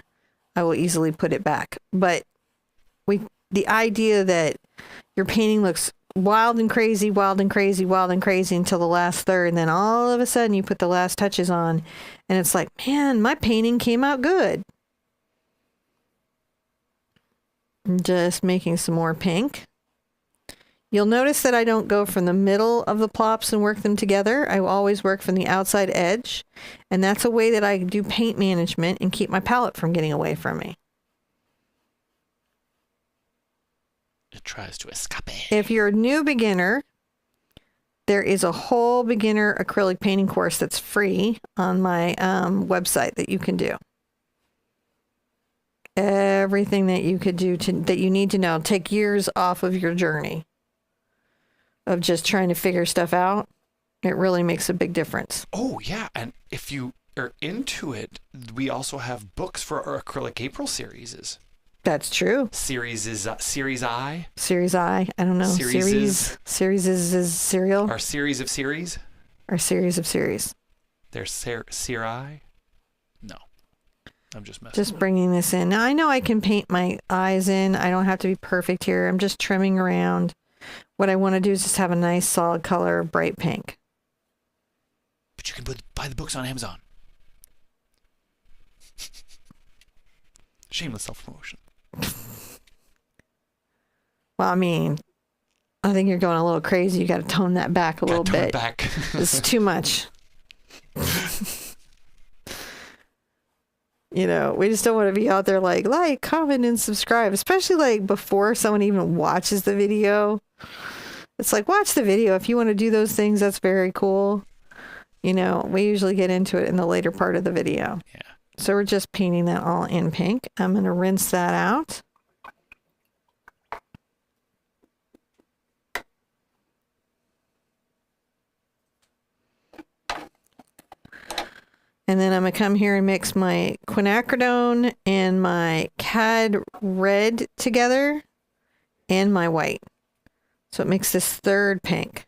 I will easily put it back. But the idea that your painting looks wild and crazy, wild and crazy, wild and crazy until the last third, and then all of a sudden you put the last touches on, and it's like, man, my painting came out good. I'm just making some more pink. You'll notice that I don't go from the middle of the plops and work them together. I always work from the outside edge, and that's a way that I do paint management and keep my palette from getting away from me. It tries to escape. If you're a new beginner, there is a whole beginner acrylic painting course that's free on my website that you can do. Everything that you could do that you need to know. Take years off of your journey of just trying to figure stuff out. It really makes a big difference. Oh, yeah. And if you are into it, we also have books for our acrylic April series. That's true. Series I. Series I. I don't know. Series is cereal. Our series of series. Our series of series. There's Siri. No, I'm just messing. Just bringing this in. Now I know I can paint my eyes in. I don't have to be perfect here. I'm just trimming around. What I want to do is just have a nice solid color, bright pink. But you can buy the books on Amazon. Shameless self-promotion. Well, I mean, I think you're going a little crazy. You got to tone that back a little bit. Back. It's too much. You know, we just don't want to be out there like, comment, and subscribe, especially like before someone even watches the video. It's like, watch the video. If you want to do those things, that's very cool. You know, we usually get into it in the later part of the video. Yeah. So we're just painting that all in pink. I'm going to rinse that out. And then I'm going to come here and mix my quinacridone and my cad red together and my white. So it makes this third pink.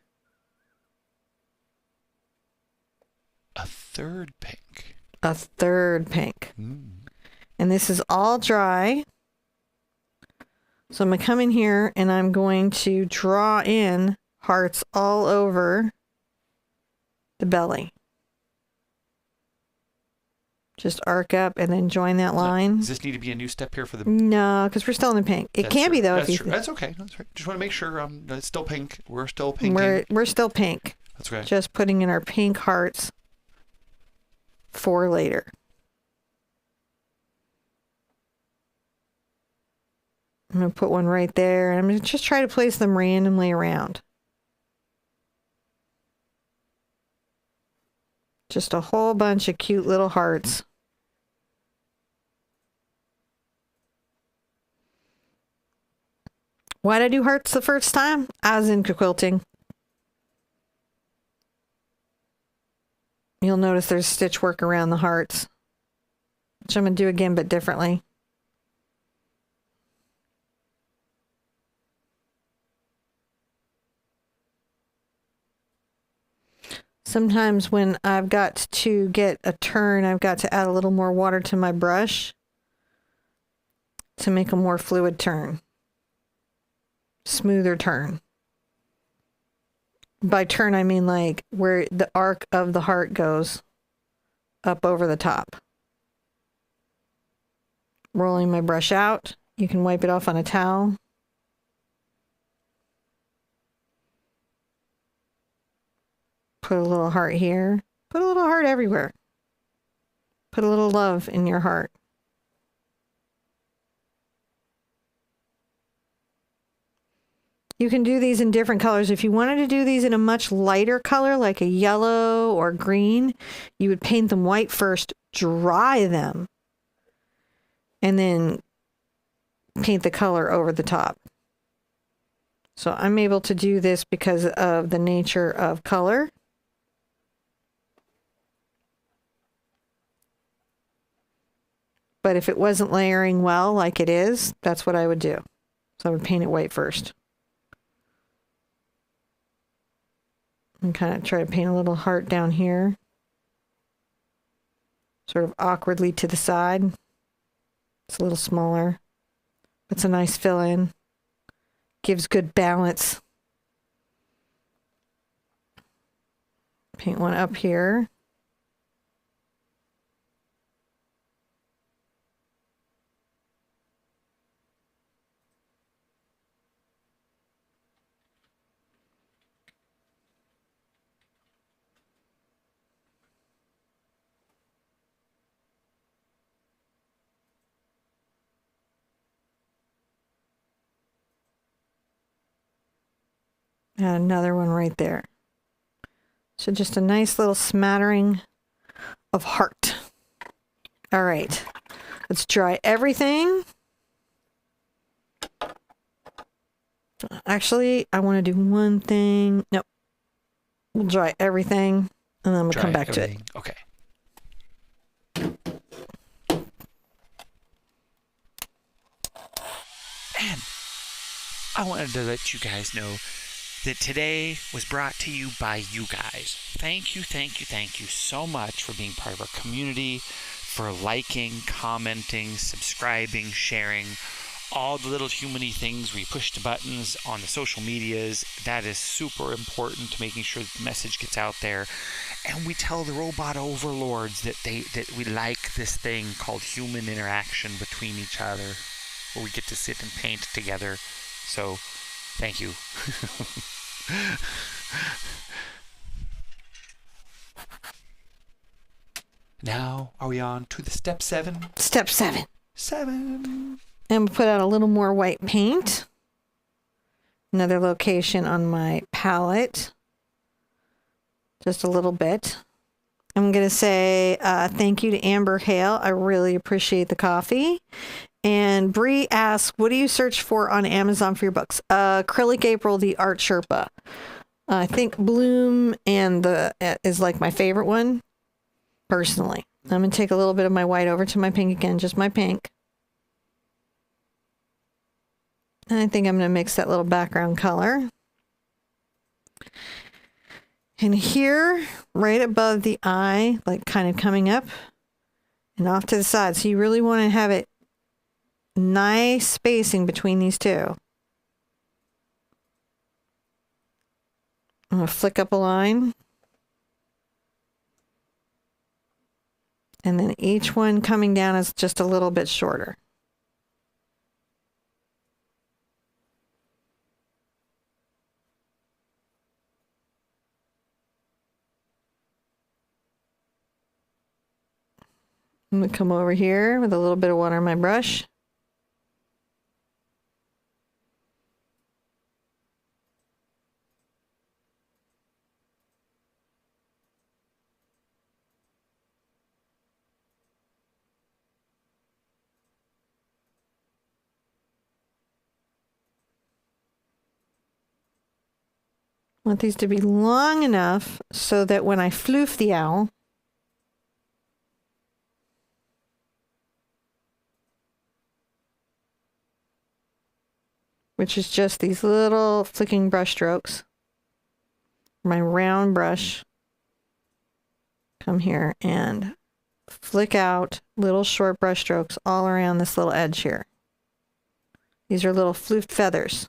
A third pink. A third pink. Mm. And this is all dry. So I'm going to come in here and I'm going to draw in hearts all over the belly. Just arc up and then join that line. Does this need to be a new step here for the... No, because we're still in the pink. It can be, though. That's true. That's okay. That's right. Just want to make sure it's still pink. We're still pinking. We're still pink. That's okay. Just putting in our pink hearts for later. I'm going to put one right there. And I'm going to just try to place them randomly around. Just a whole bunch of cute little hearts. Why did I do hearts the first time? I was into quilting. You'll notice there's stitch work around the hearts, which I'm going to do again, but differently. Sometimes when I've got to get a turn, I've got to add a little more water to my brush to make a more fluid turn. Smoother turn. By turn, I mean like where the arc of the heart goes up over the top. Rolling my brush out. You can wipe it off on a towel. Put a little heart here. Put a little heart everywhere. Put a little love in your heart. You can do these in different colors. If you wanted to do these in a much lighter color, like a yellow or green, you would paint them white first, dry them, and then paint the color over the top. So I'm able to do this because of the nature of color. But if it wasn't layering well like it is, that's what I would do. So I would paint it white first. And kind of try to paint a little heart down here. Sort of awkwardly to the side. It's a little smaller. It's a nice fill in. Gives good balance. Paint one up here. And another one right there. So just a nice little smattering of heart. All right, let's dry everything. Actually, I want to do one thing. Nope. We'll dry everything and then we'll come back to it. Okay. And I wanted to let you guys know that today was brought to you by you guys. Thank you so much for being part of our community, for liking, commenting, subscribing, sharing, all the little humany things where you push the buttons on the social medias. That is super important to making sure the message gets out there. And we tell the robot overlords that we like this thing called human interaction between each other, where we get to sit and paint together. So, thank you. Now, are we on to the step 7? Step 7. 7. And we'll put out a little more white paint. Another location on my palette. Just a little bit. I'm going to say thank you to Amber Hale. I really appreciate the coffee. And Bree asks, what do you search for on Amazon for your books? Acrylic April, the Art Sherpa. I think Bloom and the is like my favorite one, personally. I'm going to take a little bit of my white over to my pink again, just my pink. And I think I'm going to mix that little background color. And here, right above the eye, like kind of coming up and off to the side. So you really want to have it nice spacing between these two. I'm going to flick up a line. And then each one coming down is just a little bit shorter. I'm going to come over here with a little bit of water on my brush. I want these to be long enough so that when I floof the owl, which is just these little flicking brush strokes, my round brush, come here and flick out little short brush strokes all around this little edge here. These are little floofed feathers.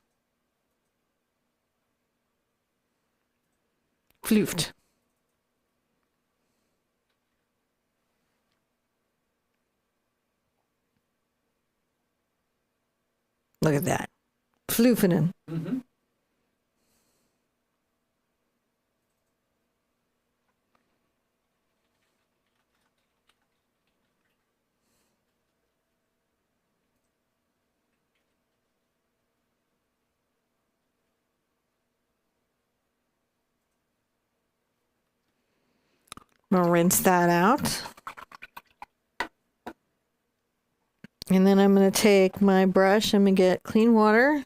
Floofed. Look at that. Floofing. Mm-hmm. I'm gonna rinse that out. And then I'm going to take my brush. I'm going to get clean water.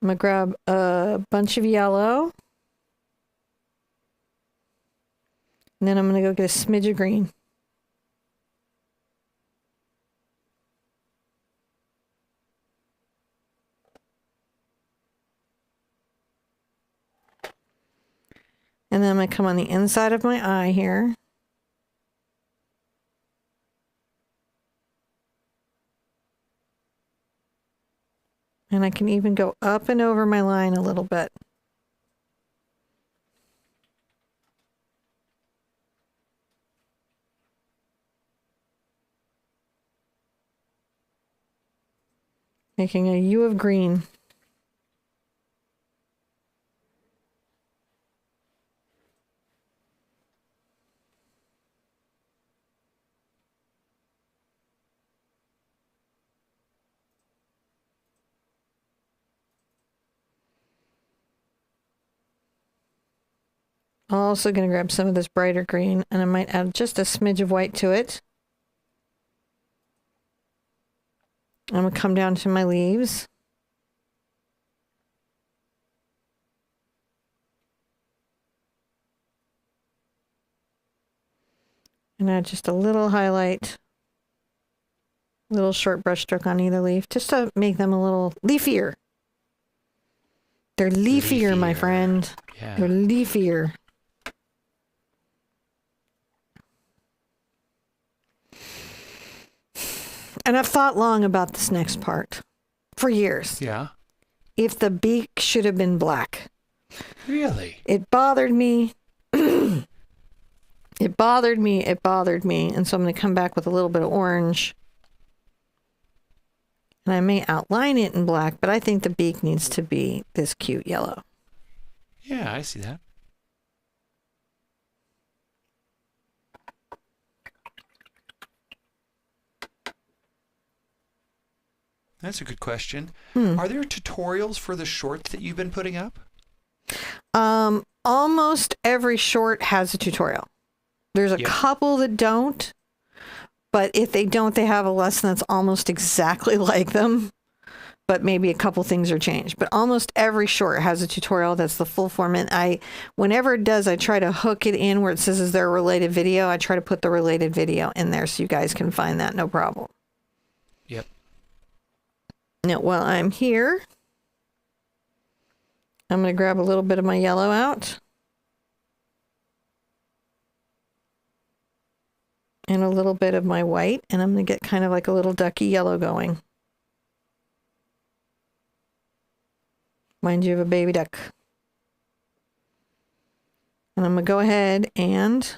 I'm going to grab a bunch of yellow. And then I'm going to go get a smidge of green. And then I'm going to come on the inside of my eye here. And I can even go up and over my line a little bit. Making a U of green. Also going to grab some of this brighter green, and I might add just a smidge of white to it. I'm going to come down to my leaves. And add just a little highlight, little short brush stroke on either leaf, just to make them a little leafier. They're leafier, my friend. Yeah. They're leafier. And I've thought long about this next part for years. Yeah. If the beak should have been black. Really? It bothered me. It bothered me. It bothered me. And so I'm going to come back with a little bit of orange. And I may outline it in black, but I think the beak needs to be this cute yellow. Yeah, I see that. That's a good question. Are there tutorials for the shorts that you've been putting up? Almost every short has a tutorial. There's a couple that don't, but if they don't, they have a lesson that's almost exactly like them, but maybe a couple things are changed. But almost every short has a tutorial that's the full form. And whenever it does, I try to hook it in where it says, is there a related video? I try to put the related video in there so you guys can find that, no problem. Yep. Now, while I'm here, I'm going to grab a little bit of my yellow out. And a little bit of my white. And I'm going to get kind of like a little ducky yellow going. Mind you of a baby duck. And I'm going to go ahead and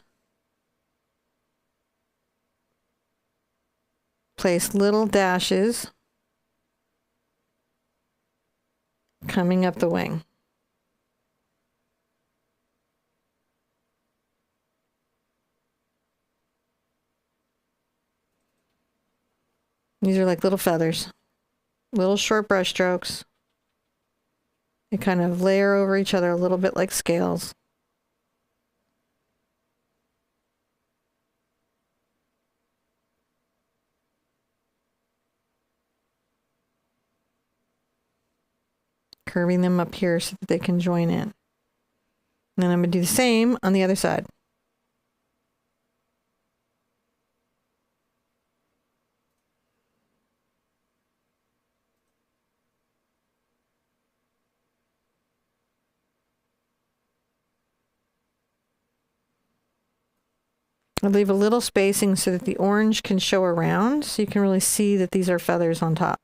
place little dashes coming up the wing. These are like little feathers, little short brush strokes. They kind of layer over each other a little bit like scales. Curving them up here so that they can join in. And then I'm going to do the same on the other side. I leave a little spacing so that the orange can show around, so you can really see that these are feathers on top.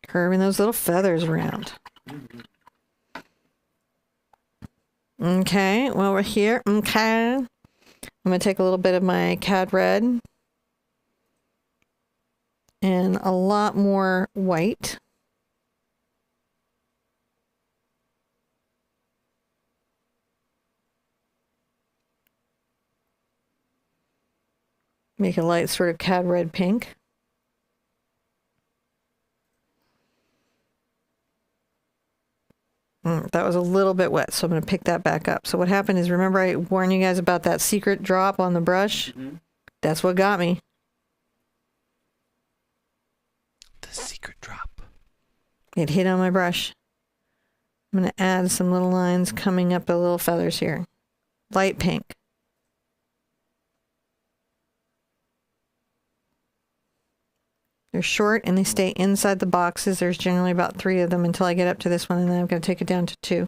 Curving those little feathers around. Okay, well, we're here. Okay. I'm going to take a little bit of my cad red and a lot more white. Make a light sort of cad red pink. That was a little bit wet, so I'm going to pick that back up. So what happened is, remember I warned you guys about that secret drop on the brush? Mm-hmm. That's what got me. The secret drop. It hit on my brush. I'm going to add some little lines coming up the little feathers here. Light pink. They're short and they stay inside the boxes. There's generally about 3 of them until I get up to this one, and then I'm going to take it down to 2.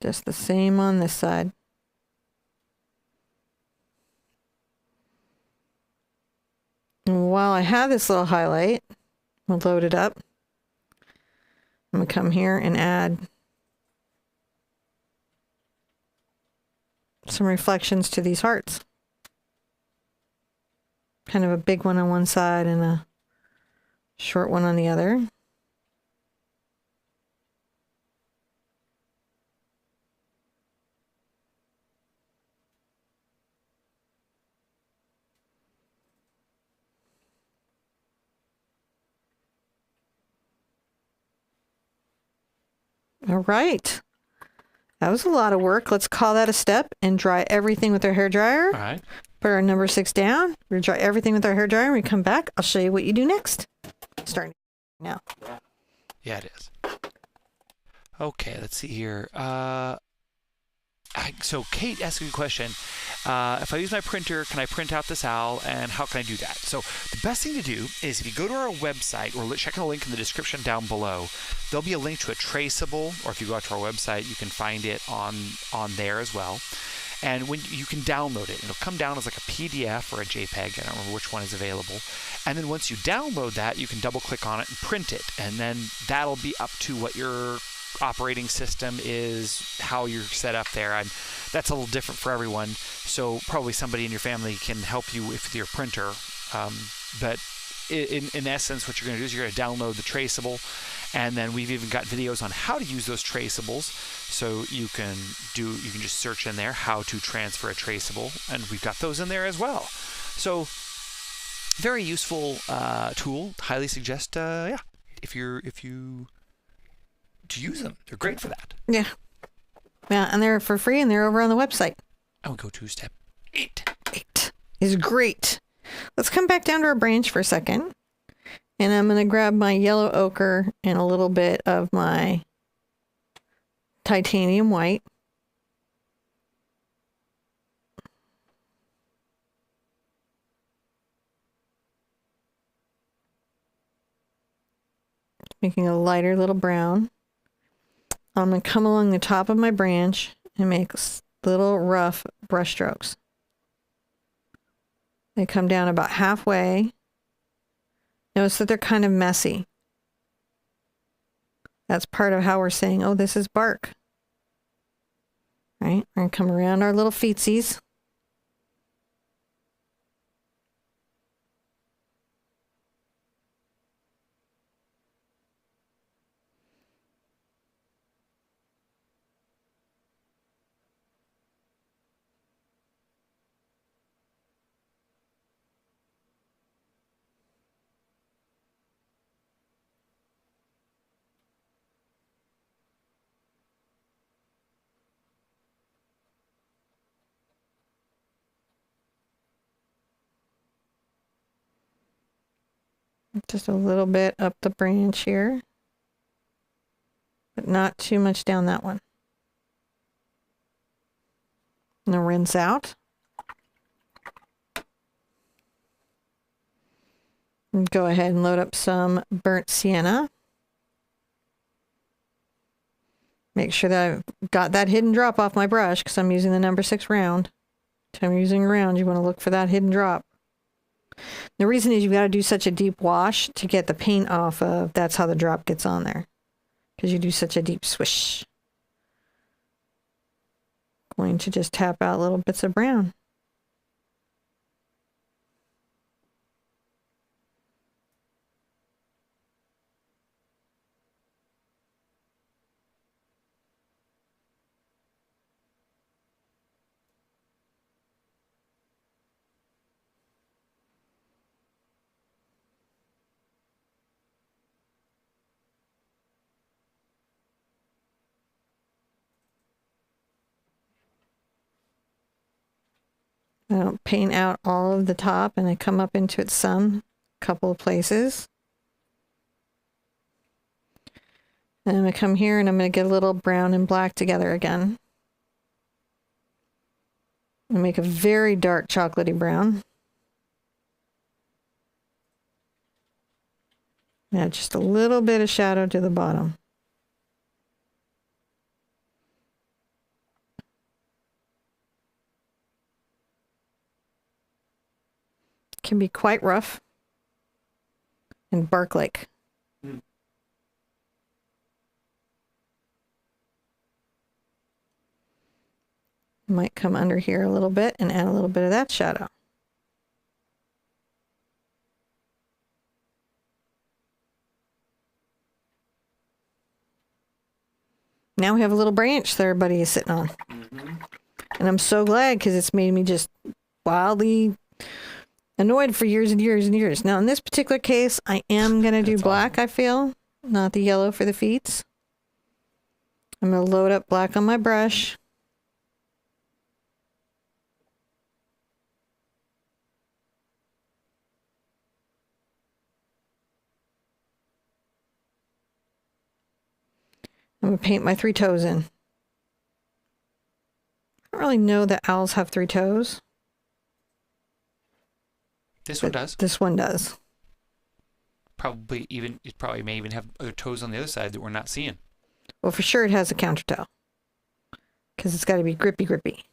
Just the same on this side. And while I have this little highlight, we'll load it up. I'm going to come here and add some reflections to these hearts. Kind of a big one on one side and a short one on the other. All right. That was a lot of work. Let's call that a step and dry everything with our hairdryer. All right. Put our number 6 down. We dry everything with our hairdryer. When we come back, I'll show you what you do next. Starting now. Yeah, it is. Okay, let's see here. So Kate asked a good question. If I use my printer, can I print out this owl, and how can I do that? So the best thing to do is if you go to our website, or check the link in the description down below, there'll be a link to a traceable, or if you go out to our website, you can find it on there as well. And when you can download it, it'll come down as like a PDF or a JPEG. I don't remember which one is available. And then once you download that, you can double click on it and print it. And then that'll be up to what your operating system is, how you're set up there. That's a little different for everyone. So probably somebody in your family can help you with your printer. But in essence, what you're going to do is you're going to download the traceable. And then we've even got videos on how to use those traceables. So you can just search in there how to transfer a traceable, and we've got those in there as well. So very useful tool. Highly suggest if you to use them. They're great for that. Yeah. Yeah, and they're for free, and they're over on the website. I would go to step 8. 8 is great. Let's come back down to our branch for a second. And I'm going to grab my yellow ochre and a little bit of my titanium white. Making a lighter little brown. I'm going to come along the top of my branch and make little rough brush strokes. They come down about halfway. Notice that they're kind of messy. That's part of how we're saying, oh, this is bark. Right? We're going to come around our little feetsies. Just a little bit up the branch here, but not too much down that one. And then rinse out. And go ahead and load up some burnt sienna. Make sure that I've got that hidden drop off my brush because I'm using the number 6 round. Time you're using a round, you want to look for that hidden drop. The reason is you've got to do such a deep wash to get the paint off of. That's how the drop gets on there. Because you do such a deep swish. Going to just tap out little bits of brown. I don't paint out all of the top, and I come up into it some couple of places. And I'm going to come here and I'm going to get a little brown and black together again. And make a very dark chocolatey brown. Add just a little bit of shadow to the bottom. Can be quite rough and bark-like. Might come under here a little bit and add a little bit of that shadow. Now we have a little branch that everybody is sitting on. And I'm so glad because it's made me just wildly annoyed for years and years and years. Now in this particular case, I am going to do black, awesome. I feel, not the yellow for the feet. I'm going to load up black on my brush. I'm going to paint my 3 toes in. I don't really know that owls have 3 toes. This one does. This one does. It probably may even have other toes on the other side that we're not seeing. Well, for sure it has a counter toe. Because it's got to be grippy.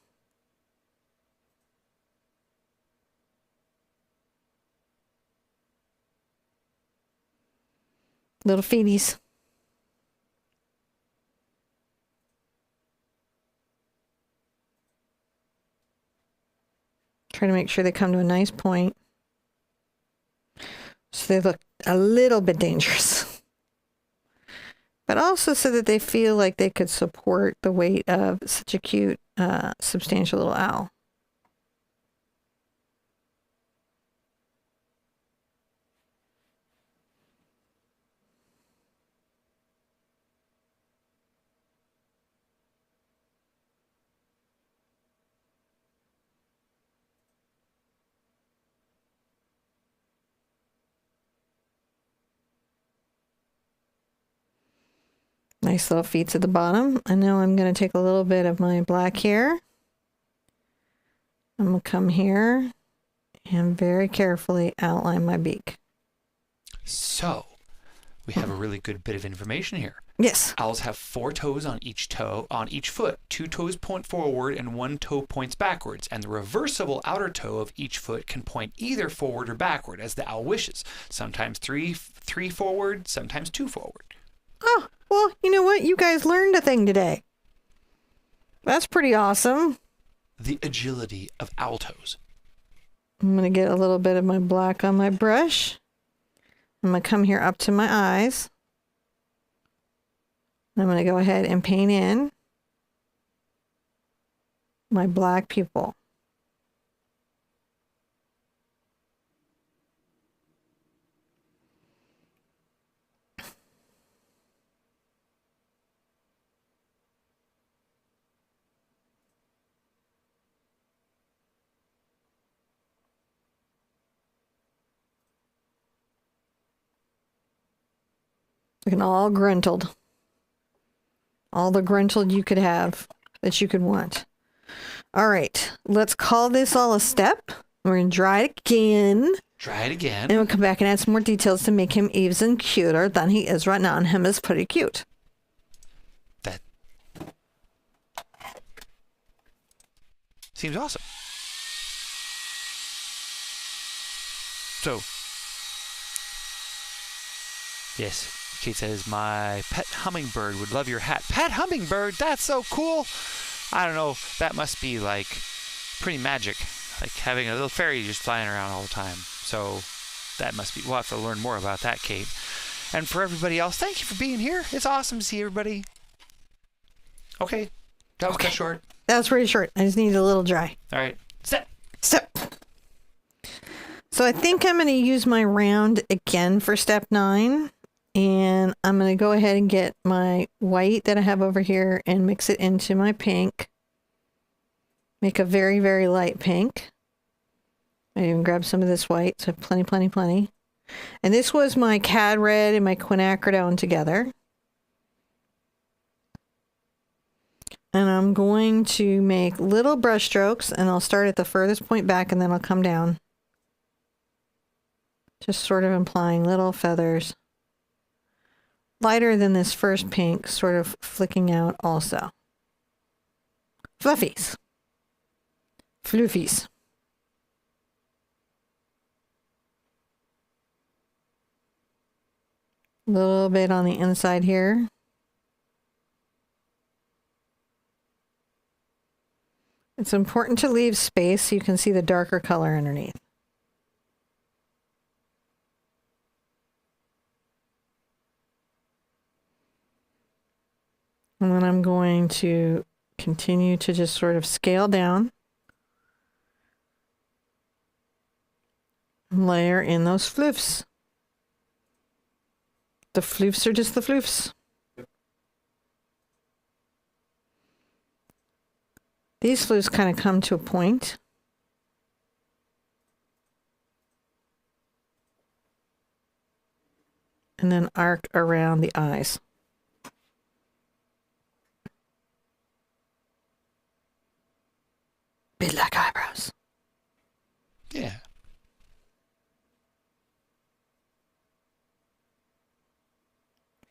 Little feeties. Try to make sure they come to a nice point. So they look a little bit dangerous. But also so that they feel like they could support the weight of such a cute, substantial little owl. Nice little feet at the bottom. And now I'm going to take a little bit of my black here. I'm going to come here and very carefully outline my beak. So, we have a really good bit of information here. Yes. Owls have 4 toes on each foot. 2 toes point forward and 1 toe points backwards. And the reversible outer toe of each foot can point either forward or backward as the owl wishes. Sometimes 3 forward, sometimes 2 forward. Oh, well, you know what? You guys learned a thing today. That's pretty awesome. The agility of owl toes. I'm going to get a little bit of my black on my brush. I'm going to come here up to my eyes. I'm going to go ahead and paint in my black pupil. Looking all gruntled. All the gruntled you could have that you could want. All right, let's call this all a step. We're going to dry it again. Try it again. And we'll come back and add some more details to make him even cuter than he is right now. And him is pretty cute. That seems awesome. So, yes, Kate says, my pet hummingbird would love your hat. Pet hummingbird? That's so cool. I don't know. That must be like pretty magic. Like having a little fairy just flying around all the time. So that must be, we'll have to learn more about that, Kate. And for everybody else, thank you for being here. It's awesome to see everybody. Okay. That was cut short. That was pretty short. I just needed a little dry. All right. Step. So I think I'm going to use my round again for step 9. And I'm going to go ahead and get my white that I have over here and mix it into my pink. Make a very, very light pink. I even grab some of this white, so plenty. And this was my cad red and my quinacridone together. And I'm going to make little brush strokes, and I'll start at the furthest point back and then I'll come down. Just sort of implying little feathers. Lighter than this first pink, sort of flicking out also. Fluffies. Floofies. A little bit on the inside here. It's important to leave space so you can see the darker color underneath. And then I'm going to continue to just sort of scale down. And layer in those floofs. The floofs are just the floofs. These floofs kind of come to a point. And then arc around the eyes. Bit like eyebrows. Yeah.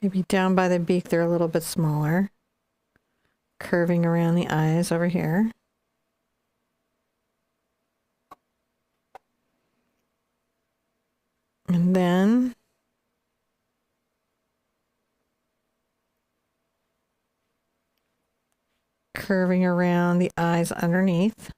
Maybe down by the beak, they're a little bit smaller. Curving around the eyes over here. And then curving around the eyes underneath.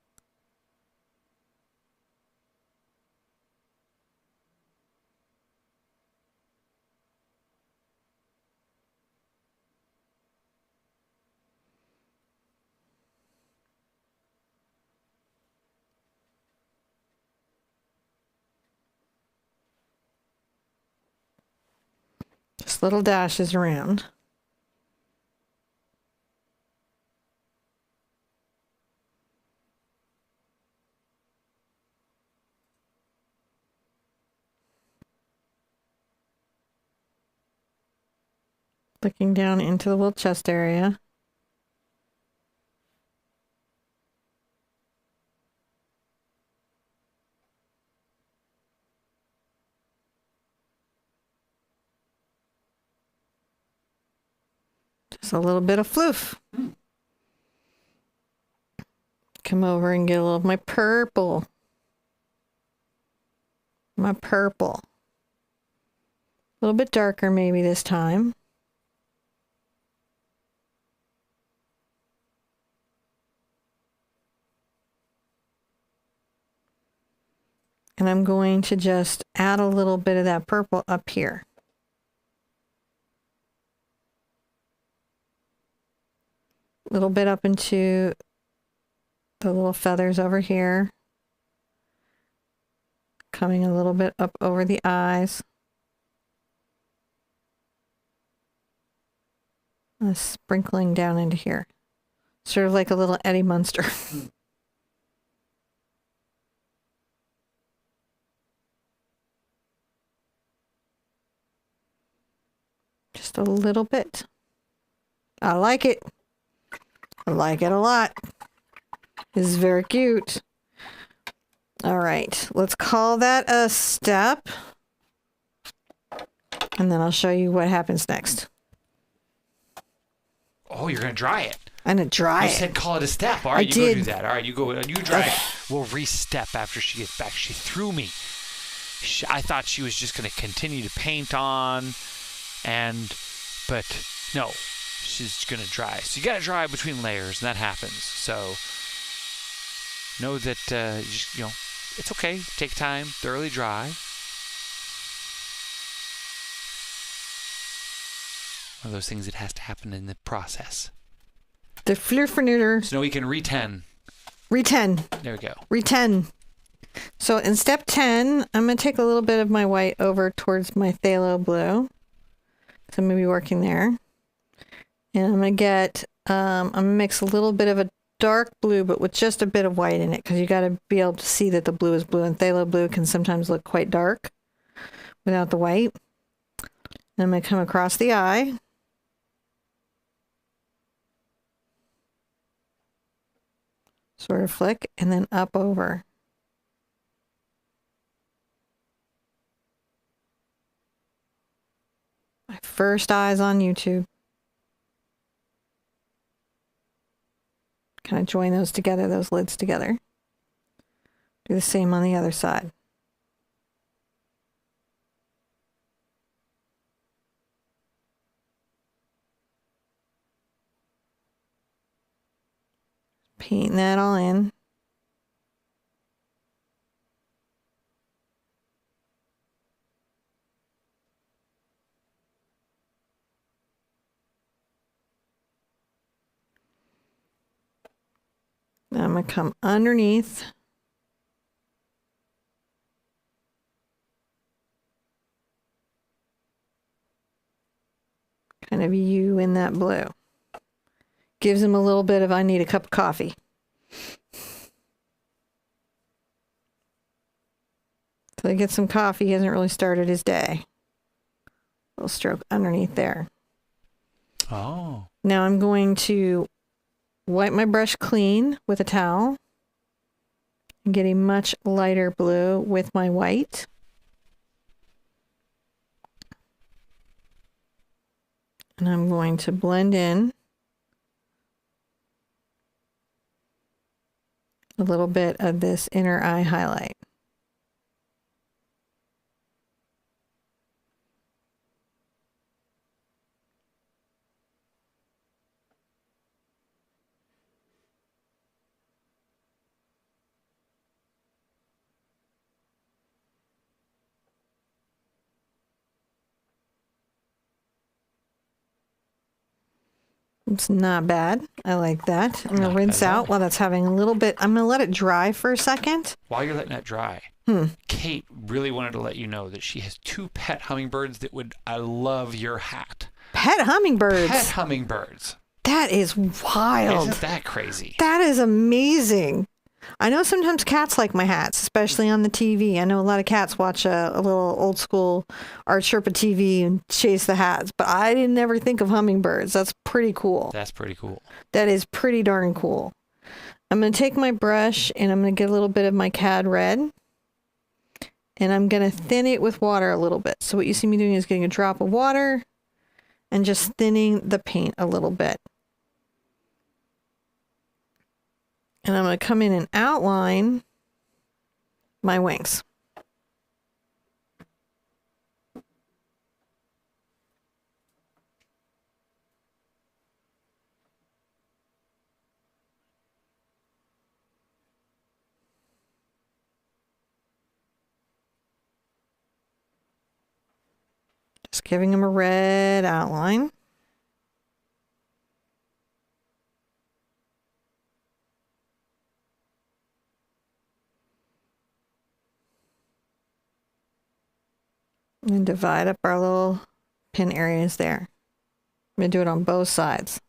Just little dashes around. Looking down into the little chest area. Just a little bit of floof. Come over and get a little of my purple. My purple. A little bit darker maybe this time. And I'm going to just add a little bit of that purple up here. A little bit up into the little feathers over here. Coming a little bit up over the eyes. Sprinkling down into here. Sort of like a little Eddie Munster. Just a little bit. I like it. I like it a lot. This is very cute. All right, let's call that a step. And then I'll show you what happens next. Oh, you're going to dry it. I'm going to dry it. You said call it a step. All right, you go do that. All right, you go. You dry it. We'll re-step after she gets back. She threw me. I thought she was just going to continue to paint on, but no, she's going to dry. So you got to dry between layers, and that happens. So know that just, it's okay. Take time, thoroughly dry. One of those things that has to happen in the process. The fluffernuder. So now we can re-10. Re-10. There we go. Re-10. So in step 10, I'm going to take a little bit of my white over towards my phthalo blue. So I'm going to be working there. And I'm going to get, I'm going to mix a little bit of a dark blue, but with just a bit of white in it, because you got to be able to see that the blue is blue, and phthalo blue can sometimes look quite dark without the white. And I'm going to come across the eye. Sort of flick and then up over. My first eyes on YouTube. Kind of join those together, those lids together. Do the same on the other side. Painting that all in. Now I'm going to come underneath. Kind of U in that blue. Gives him a little bit of, I need a cup of coffee. So he gets some coffee. He hasn't really started his day. Little stroke underneath there. Oh. Now I'm going to wipe my brush clean with a towel and get a much lighter blue with my white. And I'm going to blend in a little bit of this inner eye highlight. It's not bad. I like that. I'm going to rinse out while that's having a little bit. I'm going to let it dry for a second. While you're letting it dry, Kate really wanted to let you know that she has 2 pet hummingbirds that would, I love your hat. Pet hummingbirds? Pet hummingbirds. That is wild. Isn't that crazy? That is amazing. I know sometimes cats like my hats, especially on the TV. I know a lot of cats watch a little old school Art Sherpa TV and chase the hats, but I didn't ever think of hummingbirds. That's pretty cool. That's pretty cool. That is pretty darn cool. I'm going to take my brush and I'm going to get a little bit of my cad red and I'm going to thin it with water a little bit. So what you see me doing is getting a drop of water and just thinning the paint a little bit. And I'm going to come in and outline my wings. Just giving them a red outline. And divide up our little pin areas there. I'm going to do it on both sides.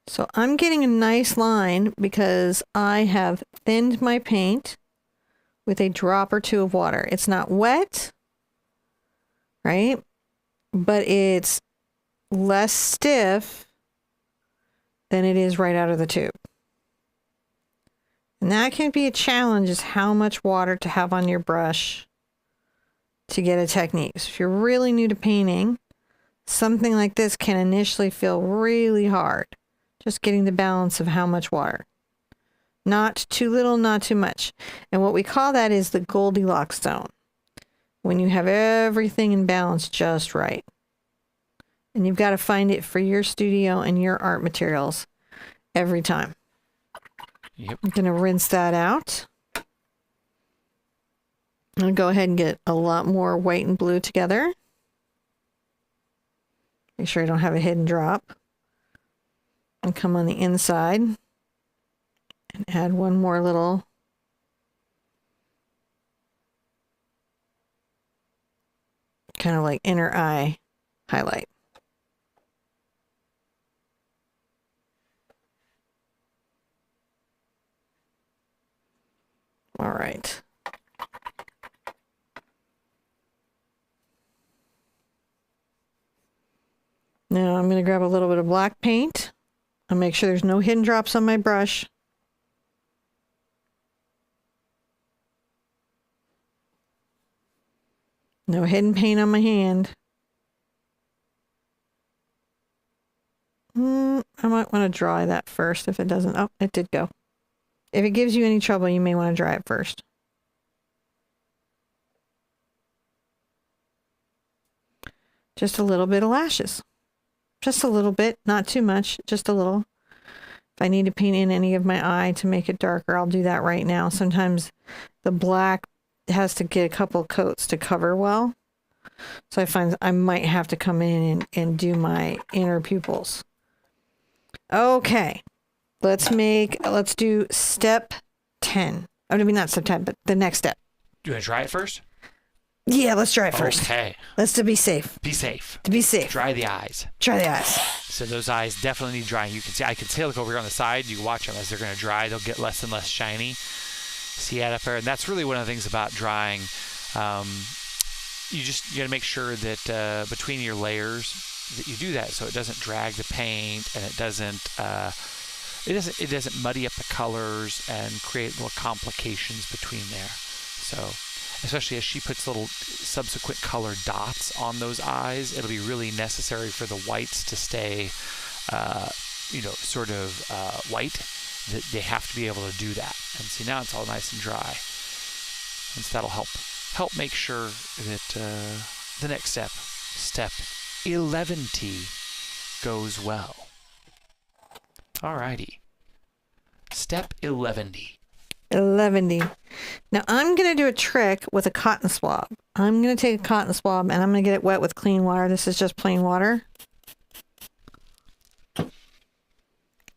So I'm getting a nice line because I have thinned my paint with a drop or two of water. It's not wet, right? But it's less stiff than it is right out of the tube. And that can be a challenge, is how much water to have on your brush to get a technique. So if you're really new to painting, something like this can initially feel really hard. Just getting the balance of how much water. Not too little, not too much. And what we call that is the Goldilocks zone. When you have everything in balance just right. And you've got to find it for your studio and your art materials every time. Yep. I'm going to rinse that out. I'm going to go ahead and get a lot more white and blue together. Make sure you don't have a hidden drop. And come on the inside and add one more little kind of like inner eye highlight. All right. going to grab a little bit of black paint. I'll make sure there's no hidden drops on my brush. No hidden paint on my hand. I might want to dry that first if it doesn't. Oh, it did go. If it gives you any trouble, you may want to dry it first. Just a little bit of lashes. Just a little bit, not too much, just a little. If I need to paint in any of my eye to make it darker, I'll do that right now. Sometimes the black has to get a couple coats to cover well. So I find I might have to come in and do my inner pupils. Okay, let's do step 10. I mean, not step 10, but the next step. Do you want to try it first? Yeah, let's try it first. Okay. Let's to be safe. Be safe. To be safe. Dry the eyes. Dry the eyes. So those eyes definitely need drying. You can see, I can see, look over here on the side. You can watch them as they're going to dry. They'll get less and less shiny. See that up there? And that's really one of the things about drying. You got to make sure that between your layers that you do that so it doesn't drag the paint and it doesn't muddy up the colors and create little complications between there. So especially as she puts little subsequent color dots on those eyes, it'll be really necessary for the whites to stay sort of white. That they have to be able to do that. And see, now it's all nice and dry, and so that'll help make sure that the next step 11 goes well. Alrighty, step 11. 11. Now I'm going to do a trick with a cotton swab. I'm going to take a cotton swab and I'm going to get it wet with clean water. This is just plain water.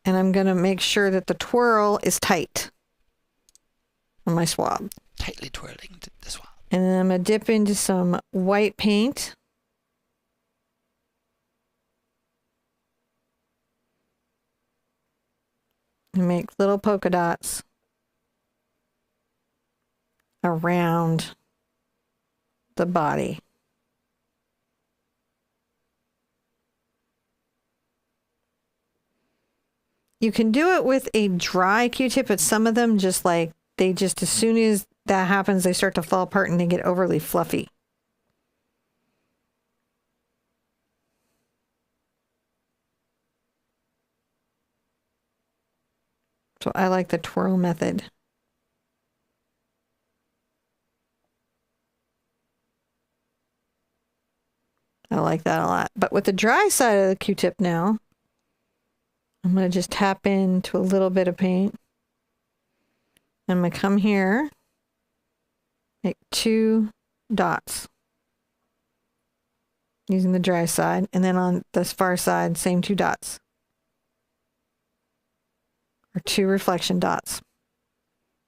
And I'm going to make sure that the twirl is tight on my swab. Tightly twirling the swab. And then I'm going to dip into some white paint. And make little polka dots around the body. You can do it with a dry Q-tip, but some of them as soon as that happens, they start to fall apart and they get overly fluffy. So I like the twirl method. I like that a lot. But with the dry side of the Q-tip now, I'm going to just tap into a little bit of paint. I'm going to come here, make 2 dots using the dry side, and then on this far side, same 2 dots. Or 2 reflection dots,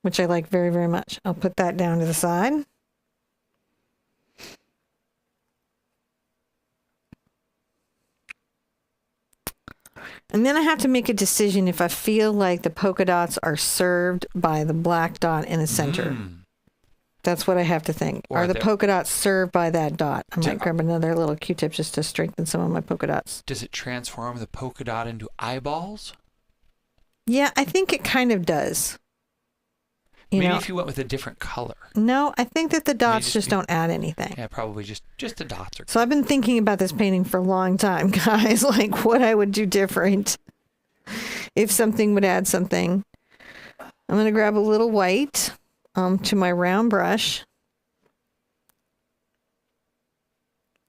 which I like very, very much. I'll put that down to the side. And then I have to make a decision if I feel like the polka dots are served by the black dot in the center. That's what I have to think. Are the polka dots served by that dot? I might grab another little Q-tip just to strengthen some of my polka dots. Does it transform the polka dot into eyeballs? Yeah, I think it kind of does. Maybe if you went with a different color. No, I think that the dots just don't add anything. Yeah, probably just the dots. So I've been thinking about this painting for a long time, guys, like what I would do different if something would add something. I'm going to grab a little white to my round brush.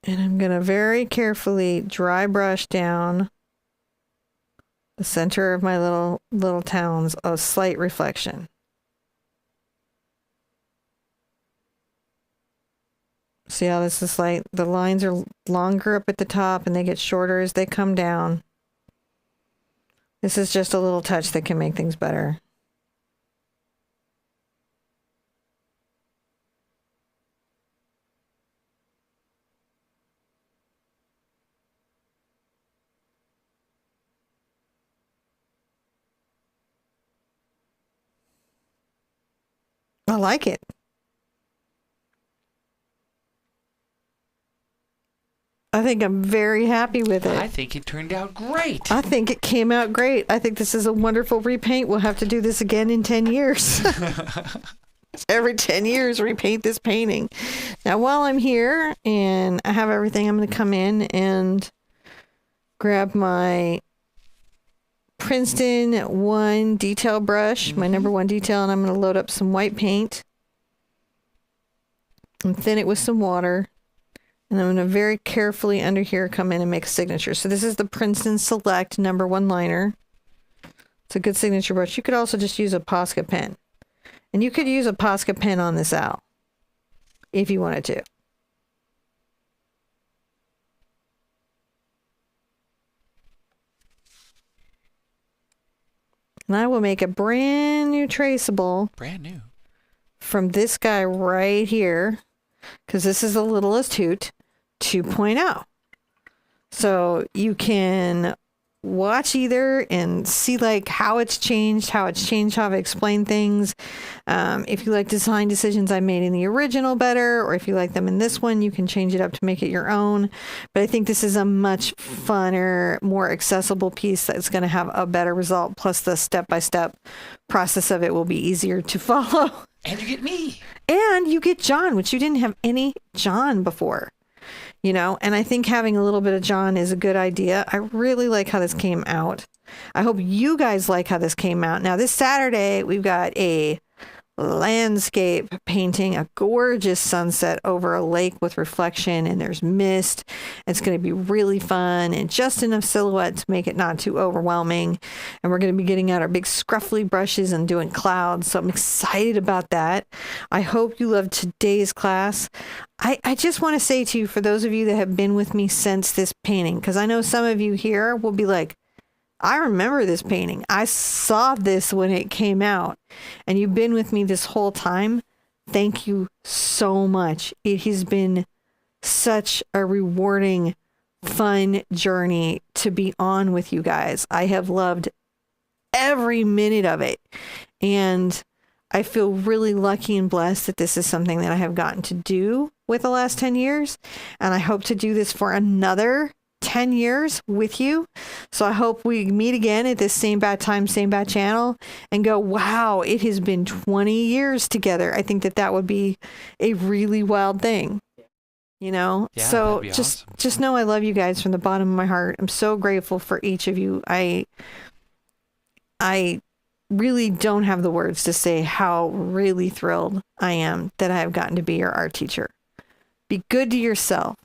And I'm going to very carefully dry brush down the center of my little towns, a slight reflection. See how this is like the lines are longer up at the top and they get shorter as they come down. This is just a little touch that can make things better. I like it. I think I'm very happy with it. I think it turned out great. I think it came out great. I think this is a wonderful repaint. We'll have to do this again in 10 years. Every 10 years, repaint this painting. Now, while I'm here and I have everything, I'm going to come in and grab my Princeton 1 detail brush, my number 1 detail, and I'm going to load up some white paint and thin it with some water. And I'm going to very carefully under here come in and make a signature. So this is the Princeton Select number 1 liner. It's a good signature brush. You could also just use a Posca pen. And you could use a Posca pen on this owl if you wanted to. And I will make a brand new traceable. Brand new. From this guy right here. Because this is the Littlest Hoot 2.0. So you can watch either and see like how it's changed, how I've explained things. If you like design decisions I made in the original better, or if you like them in this one, you can change it up to make it your own. But I think this is a much funner, more accessible piece that's going to have a better result. Plus the step-by-step process of it will be easier to follow. And you get me. And you get John, which you didn't have any John before. You know, and I think having a little bit of John is a good idea. I really like how this came out. I hope you guys like how this came out. Now, this Saturday, we've got a landscape painting, a gorgeous sunset over a lake with reflection, and there's mist. It's going to be really fun and just enough silhouette to make it not too overwhelming. And we're going to be getting out our big scruffly brushes and doing clouds. So I'm excited about that. I hope you loved today's class. I just want to say to you, for those of you that have been with me since this painting, because I know some of you here will be like, I remember this painting. I saw this when it came out, and you've been with me this whole time. Thank you so much. It has been such a rewarding, fun journey to be on with you guys. I have loved every minute of it, and I feel really lucky and blessed that this is something that I have gotten to do with the last 10 years, and I hope to do this for another 10 years with you. So I hope we meet again at this same bad time, same bad channel, and go, wow, it has been 20 years together. I think that that would be a really wild thing, you know? Yeah, so that'd be awesome. just know I love you guys from the bottom of my heart. I'm so grateful for each of you. I really don't have the words to say how really thrilled I am that I have gotten to be your art teacher. Be good to yourself.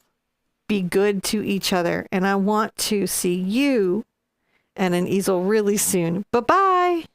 Be good to each other. And I want to see you and an easel really soon. Bye-bye.